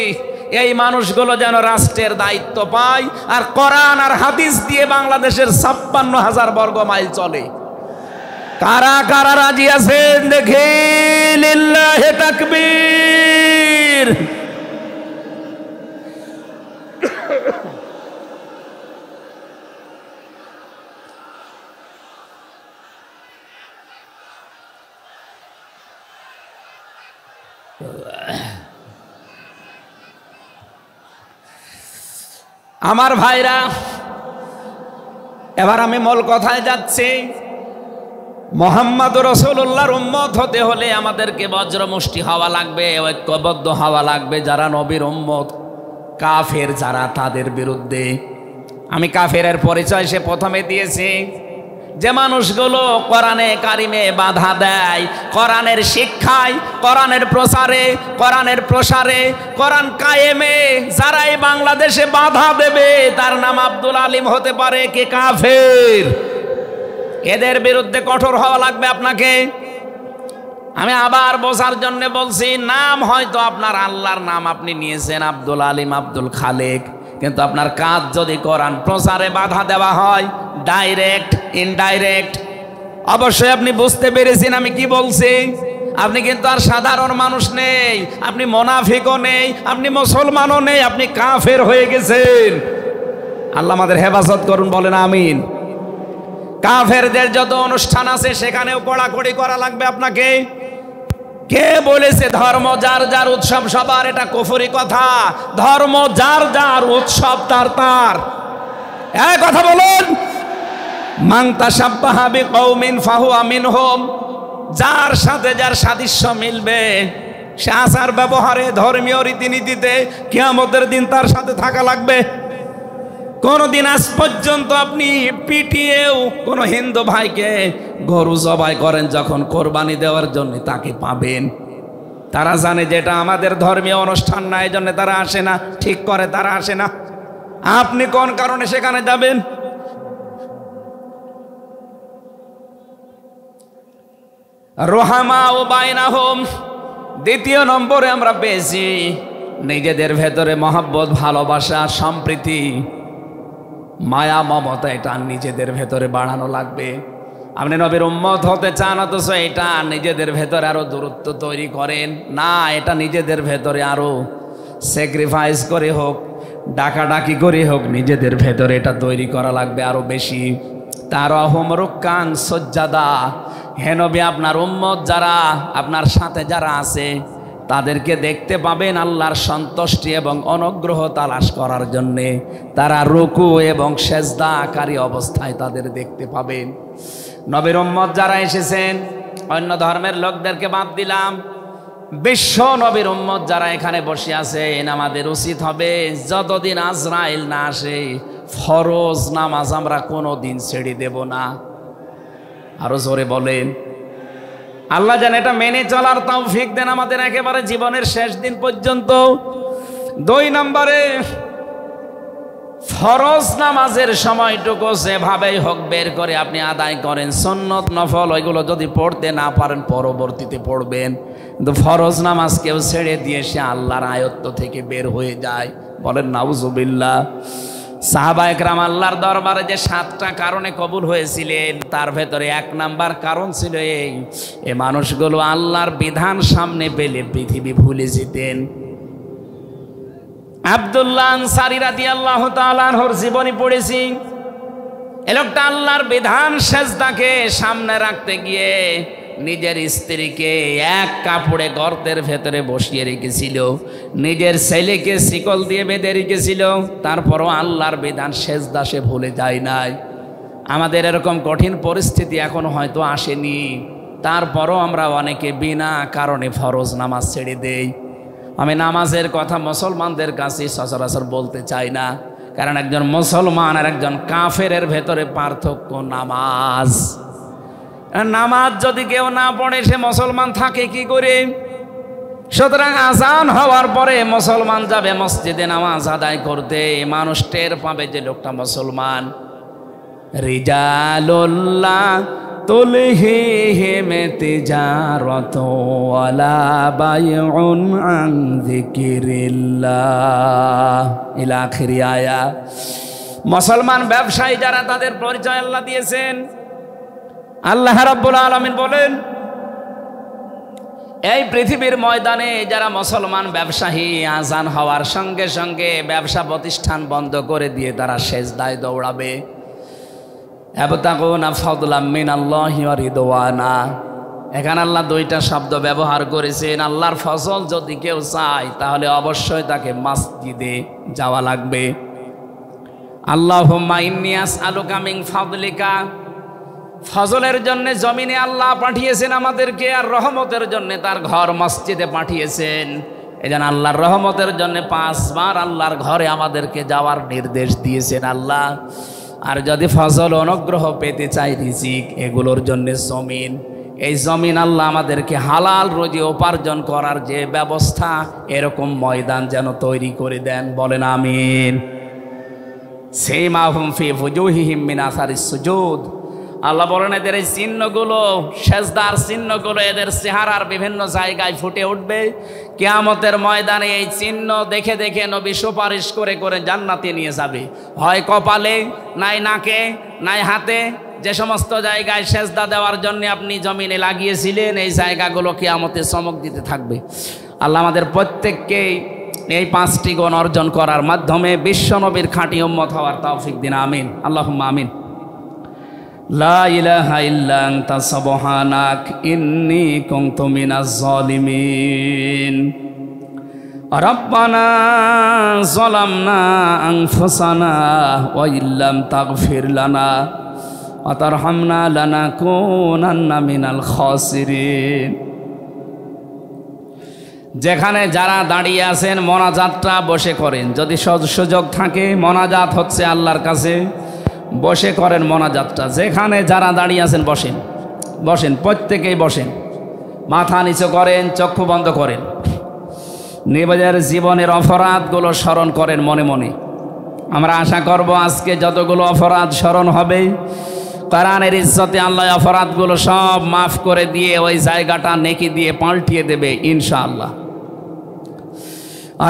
এই মানুষগুলো যেন রাষ্ট্রের দায়িত্ব পায়, আর কোরআন আর হাদিস দিয়ে বাংলাদেশের 56,000 বর্গ মাইল চলে। কারা কারা রাজি আছেন দেখে? লিল্লাহি তাকবীর। আমার ভাইরা, এবার আমি মূল কথায় যাচ্ছি। মুহাম্মদ রাসূলুল্লাহর উম্মত হতে হলে আমাদেরকে বজ্রমুষ্টি হওয়া লাগবে, ঐক্যবদ্ধ হওয়া লাগবে। যারা নবীর উম্মত, কাফের যারা, তাদের বিরুদ্ধে। আমি কাফেরের পরিচয় সে প্রথমে দিয়েছি। যে মানুষগুলো কোরআনে কারিমে বাধা দেয়, কোরআনের শিক্ষায়, কোরআনের প্রচারে, কোরআনের প্রসারে, কোরআন কায়েমে যারাই বাংলাদেশে বাধা দেবে, তার নাম আব্দুল আলিম হতে পারে কে কাফের। এদের বিরুদ্ধে কঠোর হওয়া লাগবে আপনাকে। আমি আবার বোঝার জন্য বলছি, নাম হয়তো আপনার আল্লাহর নাম আপনি নিয়েছেন আব্দুল আলিম, আব্দুল খালেক, কিন্তু আপনার কাজ যদি কোরআন প্রচারে বাধা দেওয়া হয়, ডাইরেক্ট ইনডাইরেক্ট, অবশ্যই আপনি বুঝতে পেরেছেন আমি কি বলছি। আপনি কিন্তু আর সাধারণ মানুষ নেই, আপনি মুনাফিকও নেই, আপনি মুসলমানও নেই, আপনি কাফের হয়ে গেছেন। আল্লাহ আমাদের হেফাজত করুন, বলেন আমিন। কাফেরদের যত অনুষ্ঠান আছে সেখানেও কড়াকড়ি করা লাগবে আপনাকে। কে বলেছে ধর্ম যার যার উৎসব সবার? এটা কুফরি কথা। ধর্ম যার যার, উৎসব তার তার। এই কথা বলুন। মান তাশাব্বাহা বিকওমিন ফাহুয়া মিনহুম। যার সাথে যার সাদৃশ্য মিলবে, সে আচার ব্যবহারে, ধর্মীয় রীতিনীতিতে কিয়ামতের দিন তার সাথে থাকা লাগবে। কোনদিন আজ পর্যন্ত আপনি পিটিয়েও কোনো হিন্দু ভাইকে গরু জবাই করেন যখন কোরবানি দেওয়ার জন্য, তাকে পাবেন। তারা জানে যে এটা আমাদের ধর্মীয় অনুষ্ঠান না, এই জন্য তারা আসে না, ঠিক করে তারা আসে না। আপনি কোন কারণে সেখানে যাবেন? রোহামা ও বাইনাহুম। দ্বিতীয় নম্বরে আমরা পেয়েছি নিজেদের ভেতরে মহব্বত, ভালোবাসা, সম্প্রীতি, মায়া, মমতা, এটা নিজেদের ভেতরে বাড়ানো লাগবে। আপনি নবীর উম্মত হতে চান, অথচ এটা নিজেদের ভেতরে আরো দূরত্ব তৈরি করেন না। এটা নিজেদের ভেতরে আরো স্যাক্রিফাইস করে হোক, ডাকাডাকি করে হোক, নিজেদের ভেতরে এটা তৈরি করা লাগবে আরো বেশি। তার রুক্কান সজ্জাদা। হে নবী, আপনার উম্মত যারা, আপনার সাথে যারা আছে, তাদেরকে দেখতে পাবেন আল্লাহর সন্তুষ্টি এবং অনুগ্রহ তালাশ করার জন্যে। তারা রুকু এবং সেজদাকারী অবস্থায় তাদের দেখতে পাবেন। নবীর উম্মত যারা এসেছেন, অন্য ধর্মের লোকদেরকে বাদ দিলাম, বিশ্ব নবীর উম্মত যারা এখানে বসে আছেন, আমাদের উচিত হবে যতদিন আজরাইল না আসে, ফরজ নামাজ আমরা কোনো দিন ছেড়ে দেব না। আরো জোরে বলেন। আল্লাহ যেন এটা মেনে চলার তৌফিক দেন আমাদের একেবারে জীবনের শেষ দিন পর্যন্ত। 2 নম্বরে, ফরজ নামাজের সময়টুকু যেভাবেই হোক বের করে আপনি আদায় করেন। সুন্নত নফল ওইগুলো যদি পড়তে না পারেন পরবর্তীতে পড়বেন, কিন্তু ফরজ নামাজ কেউ ছেড়ে দিয়ে সে আল্লাহর আয়ত্ত থেকে বের হয়ে যায়। বলেন নাউজুবিল্লাহ। সাহাবায়ে কেরাম আল্লাহর দরবারে যে 7টা কারণে কবুল হয়েছিলেন, তার ভেতরে 1 নাম্বার কারণ ছিল এই মানুষগুলো আল্লাহর বিধান সামনে পেলে পৃথিবী ভুলে যেতেন। আব্দুল্লাহ আনসারী রাদিয়াল্লাহু তাআলা আনহুর জীবনী পড়েছি। এই লোকটা আল্লাহর বিধান সেজদাকে সামনে রাখতে গিয়ে নিজের স্ত্রীকে এক কাপড়ে গর্তের ভেতরে বসিয়ে রেখেছিল, নিজের ছেলেকে শিকল দিয়ে বেঁধে রেখেছিল, তারপরও আল্লাহর বিধান সেজদা সে ভুলে যায় নাই। আমাদের এরকম কঠিন পরিস্থিতি এখন হয়তো আসেনি, তারপরও আমরা অনেকে বিনা কারণে ফরজ নামাজ ছেড়ে দেই। আমি নামাজের কথা মুসলমানদের কাছে সচরাচর বলতে চাই না, কারণ একজন মুসলমান আর একজন কাফেরের ভেতরে পার্থক্য নামাজ। নামাজ যদি কেউ না পড়ে সে মুসলমান থাকে কি করে? সুতরাং আজান হওয়ার পরে মুসলমান যাবে মসজিদে নামাজ আদায় করতে, মানুষ টের পাবে যে লোকটা মুসলমান। রিজালুল্লাহ তুলহিহিম তিজারাতু ওয়ালা বাইউন আন যিকিরিল্লাহ ইলা আখির আয়া। মুসলমান ব্যবসায়ী যারা, তাদের পরিচয় আল্লাহ দিয়েছেন। আল্লাহ রাব্বুল আলামিন বলেন, এই পৃথিবীর ময়দানে যারা মুসলমান ব্যবসায়ী, আজান হওয়ার সঙ্গে সঙ্গে ব্যবসা প্রতিষ্ঠান বন্ধ করে দিয়ে তারা সেজদায় দৌড়াবে। ইয়াবতাগুনা ফাদলাম মিনাল্লাহি ওয়া রিদওয়ানা। এখানে আল্লাহ 2টা শব্দ ব্যবহার করেছেন। আল্লাহর ফজল যদি কেউ চায় তাহলে অবশ্যই তাকে মসজিদে যাওয়া লাগবে। আল্লাহুম্মা ইন্নী আসআলুকা মিন ফাদলিকা, ফজলের জন্য জমিনে আল্লাহ পাঠিয়েছেন আমাদেরকে, আর রহমতের জন্য তার ঘর মসজিদে পাঠিয়েছেন। এজন্য আল্লাহর রহমতের জন্য 5 বার আল্লাহর ঘরে আমাদেরকে যাওয়ার নির্দেশ দিয়েছেন আল্লাহ। আর যদি ফজল অনুগ্রহ পেতে চাই, রিজিক, এগুলোর জন্য জমিন, এই জমিন আল্লাহ আমাদেরকে হালাল রুজি উপার্জন করার যে ব্যবস্থা, এরকম ময়দান যেন তৈরি করে দেন। বলেন আমিন। সীমাহুম ফি ফুজুহিহিম মিন আসারিস সুজুদ, আল্লাহ বলেন এদের এই চিহ্নগুলো, সেজদার চিহ্নগুলো এদের চেহারার বিভিন্ন জায়গায় ফুটে উঠবে। কিয়ামতের ময়দানে এই চিহ্ন দেখে দেখে নবী সুপারিশ করে করে জান্নাতে নিয়ে যাবে। হয় কপালে, নাই নাকে, নাই হাতে, যে সমস্ত জায়গায় সেজদা দেওয়ার জন্য আপনি জমিনে লাগিয়েছিলেন, এই জায়গাগুলো কিয়ামতে চমক দিতে থাকবে। আল্লাহ আমাদের প্রত্যেককেই এই 5টি গুণ অর্জন করার মাধ্যমে বিশ্ব নবীর খাঁটি উম্মত হওয়ার তৌফিক দিন। আমিন, আল্লাহুম্মা আমিন। লা ইলাহা ইল্লা আনতা সুবহানাক ইন্নী কুনতু মিনাজ জালিমিন। রব্বানা যালামনা আনফুসানা ওয়া ইল্লাম তাগফির লানা ওয়া তারহামনা লানাকুনান্না মিনাল খাসিরিন। যেখানে যারা দাঁড়িয়ে আছেন মোনাজাতটা বসে করেন, যদি সুযোগ থাকে। মোনাজাত হচ্ছে আল্লাহর কাছে, বসে করেন মোনাজাতটা। যেখানে যারা দাঁড়িয়ে আছেন বসেন, বসেন, প্রত্যেকেই বসেন, মাথা নিচু করেন, চক্ষু বন্ধ করেন, নিজের জীবনের অপরাধগুলো স্মরণ করেন মনে মনে। আমরা আশা করব আজকে যতগুলো অপরাধ স্মরণ হবে, কোরআনের ইজ্জতে আল্লাহ অপরাধগুলো সব মাফ করে দিয়ে ওই জায়গাটা নেকি দিয়ে পাল্টিয়ে দেবে ইনশাআল্লাহ।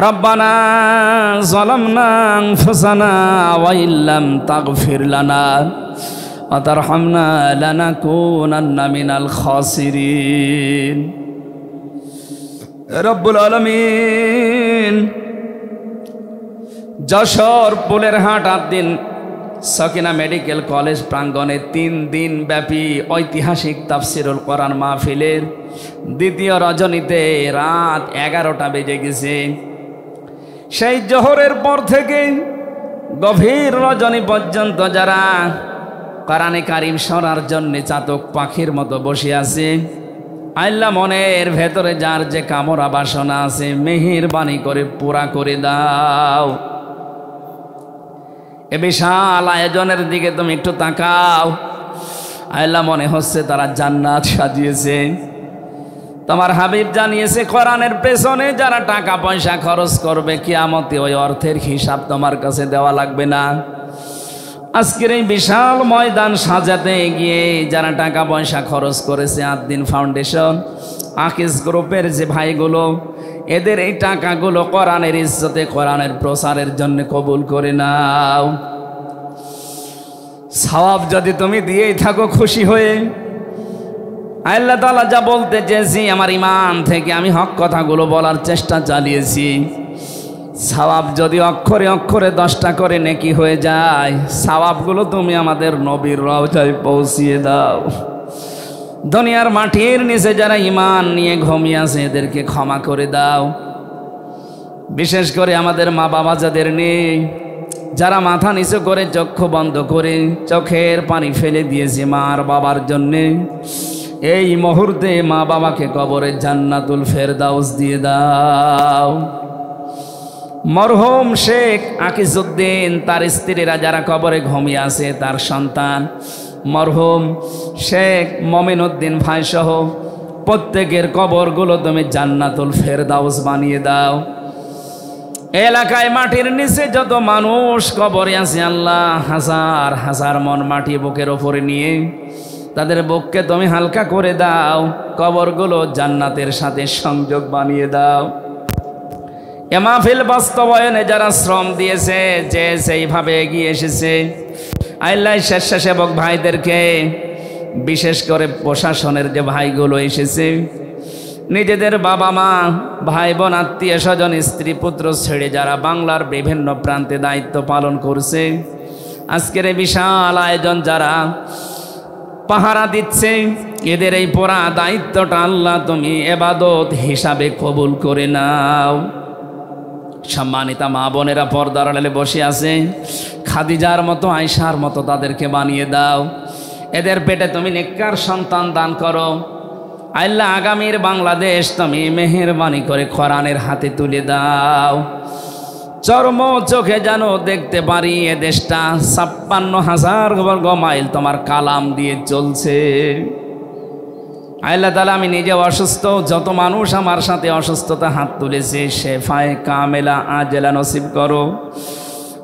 রব্বানা যালামনা আনফুসানা ওয়া ইল্লাম তাগফির লানা ওয়া তারহামনা লানাকুনান্না মিনাল খাসিরিন। রব্বুল আলামিন যশোর পুলের হাট দিন সকিনা মেডিকেল কলেজ প্রাঙ্গণে 3 দিন ব্যাপী ঐতিহাসিক তাফসিরুল কোরআন মাহফিলের দ্বিতীয় রজনীতে রাত 11টা বেজে গেছে। সেই জোহরের পর থেকে গভীর রজনী পর্যন্ত যারা কোরআনে কারিম শোনার জন্য চাতক পাখির মতো বসে আছে, আল্লাহ মনের ভেতরে যার যে কামনা বাসনা আছে মেহেরবানি করে পুরা করে দাও। এ বিশাল আয়োজনের দিকে তুমি একটু তাকাও। আল্লাহ মনে হচ্ছে তারা জান্নাত সাজিয়েছে। তোমার হাবিব জানিয়েছে কোরআনের পেছনে যারা টাকা পয়সা খরচ করবে, কিয়ামতে ওই অর্থের হিসাব তোমার কাছে দেওয়া লাগবে না। আজকের এই বিশাল ময়দান সাজাতে গিয়ে যারা টাকা পয়সা খরচ করেছে, আদ্দিন ফাউন্ডেশন, আকিস গ্রুপের যে ভাইগুলো, এদের এই টাকাগুলো কোরআনের ইজ্জতে, কোরআনের প্রচারের জন্য কবুল করে নাও। সওয়াব যদি তুমি দিয়েই থাকো খুশি হয়ে, আল্লাহ তাআলা যা বলতে চেয়েছি আমার ইমান থেকে আমি হক কথাগুলো বলার চেষ্টা চালিয়েছি। সওয়াব যদি অক্ষরে অক্ষরে 10টা করে নেকি হয়ে যায়, সওয়াবগুলো তুমি আমাদের নবীর রওজায় পৌঁছিয়ে দাও। দুনিয়ার মাটির নিচে যারা ঈমান নিয়ে ঘুমিয়ে আছে এদেরকে ক্ষমা করে দাও। বিশেষ করে আমাদের মা বাবা যাদের নেই, যারা মাথা নিচু করে চক্ষু বন্ধ করে চোখের পানি ফেলে দিয়েছে মার বাবার জন্যে, এই মুহূর্তে মা বাবাকে কবরে জান্নাতুল ফেরদাউস দিয়ে দাও। মরহুম শেখ আকিজউদ্দিন, তার স্ত্রীরা যারা কবরে ঘুমিয়ে আছে, তার সন্তান মরহুম শেখ মমিনউদ্দিন ভাই সহ প্রত্যেকের কবরগুলো তুমি জান্নাতুল ফেরদাউস বানিয়ে দাও। এলাকায় মাটির নিচে যত মানুষ কবরে আছে আল্লাহ, হাজার হাজার মন মাটি বুকের ওপরে নিয়ে তাদের বুককে তুমি হালকা করে দাও, কবরগুলো জান্নাতের সাথে সংযোগ বানিয়ে দাও। এ মাহফিল বাস্তবায়নে যারা শ্রম দিয়েছে, যে সেইভাবে এগিয়ে এসেছে, আল্লাহ স্বেচ্ছাসেবক ভাইদেরকে, বিশেষ করে প্রশাসনের যে ভাইগুলো এসেছে, নিজেদের বাবা মা ভাই বোন আত্মীয় স্বজন স্ত্রী পুত্র ছেড়ে যারা বাংলার বিভিন্ন প্রান্তে দায়িত্ব পালন করছে, আজকের এই বিশাল আয়োজন যারা পাহারা দিচ্ছে, এদের এই পুরা দায়িত্বটা আল্লাহ তুমি ইবাদত হিসাবে কবুল করে নাও। সম্মানিতা মা বোনেরা পর্দার আড়ালে বসে আছে, খাদিজার মতো আয়েশার মতো তাদেরকে বানিয়ে দাও। এদের পেটে তুমি নেককার সন্তান দান করো। আল্লাহ আগামীর বাংলাদেশ তুমি মেহেরবানি করে কোরআনের হাতে তুলে দাও। চর্ম চোখে যেন দেখতে পারি এ দেশটা ৫৬,০০০ বর্গ মাইল তোমার কালাম দিয়ে চলছে। আল্লাহ তাআলা আমি নিজে অসুস্থ, যত মানুষ আমার সাথে অসুস্থতা হাত তুলেছে শেফায়ে কামেলা আজেলা নসিব করো।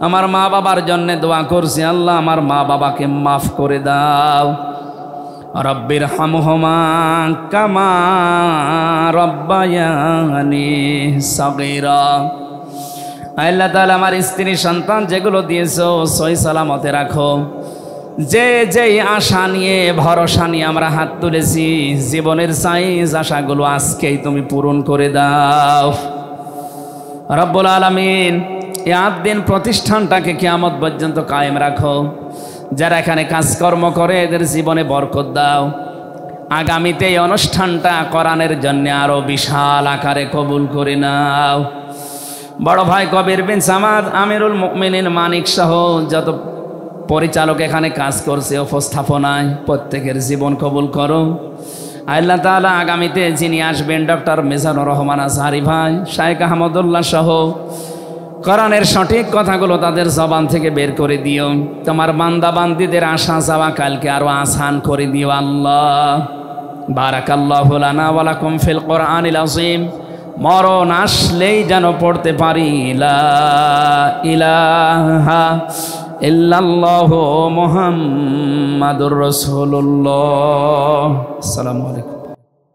আমার মা বাবার জন্য দোয়া করছি, আল্লাহ আমার মা বাবাকে মাফ করে দাও। রব্বির হামহুমা কামা রব্বায়ানি সগীরা। আল্লাহ তাআলা আমার স্ত্রী সন্তান যেগুলো দিয়েছো সহি সালামতে রাখো। যে যেই আশা নিয়ে ভরসা নিয়ে আমরা হাত তুলেছি, জীবনের সাইজ আশাগুলো আজকেই তুমি পূরণ করে দাও রব্বুল আলামিন। এই ৮ দিন প্রতিষ্ঠানটাকে কিয়ামত পর্যন্ত কায়েম রাখো। যারা এখানে কাজকর্ম করে এদের জীবনে বরকত দাও। আগামীতে এই অনুষ্ঠানটা কোরআনের জন্য আরো বিশাল আকারে কবুল করে নাও। বড় ভাই কবির বিন সামাদ, আমিরুল মুমিনিন মানিক সহ যত পরিচালক এখানে কাজ করছে উপস্থাপনায়, প্রত্যেকের জীবন কবুল করো আল্লাহ তাআলা। আগামীতে যিনি আসবেন ডক্টর মিজানুর রহমান আজহারি ভাই, শাইখ আহমদুল্লাহ সহ কোরআনের সঠিক কথাগুলো তাদের জবান থেকে বের করে দিও। তোমার বান্দা বান্দীদের আশা যাওয়া কালকে আরো আসান করে দিও আল্লাহ। বারাকাল্লাহু লানা ওয়া লাকুম ফিল কোরআনিল আযীম। মরণ আসলেই যেন পড়তে পারি লা ইলাহা ইল্লাল্লাহু মুহাম্মাদুর রাসূলুল্লাহ। আসসালামু আলাইকুম।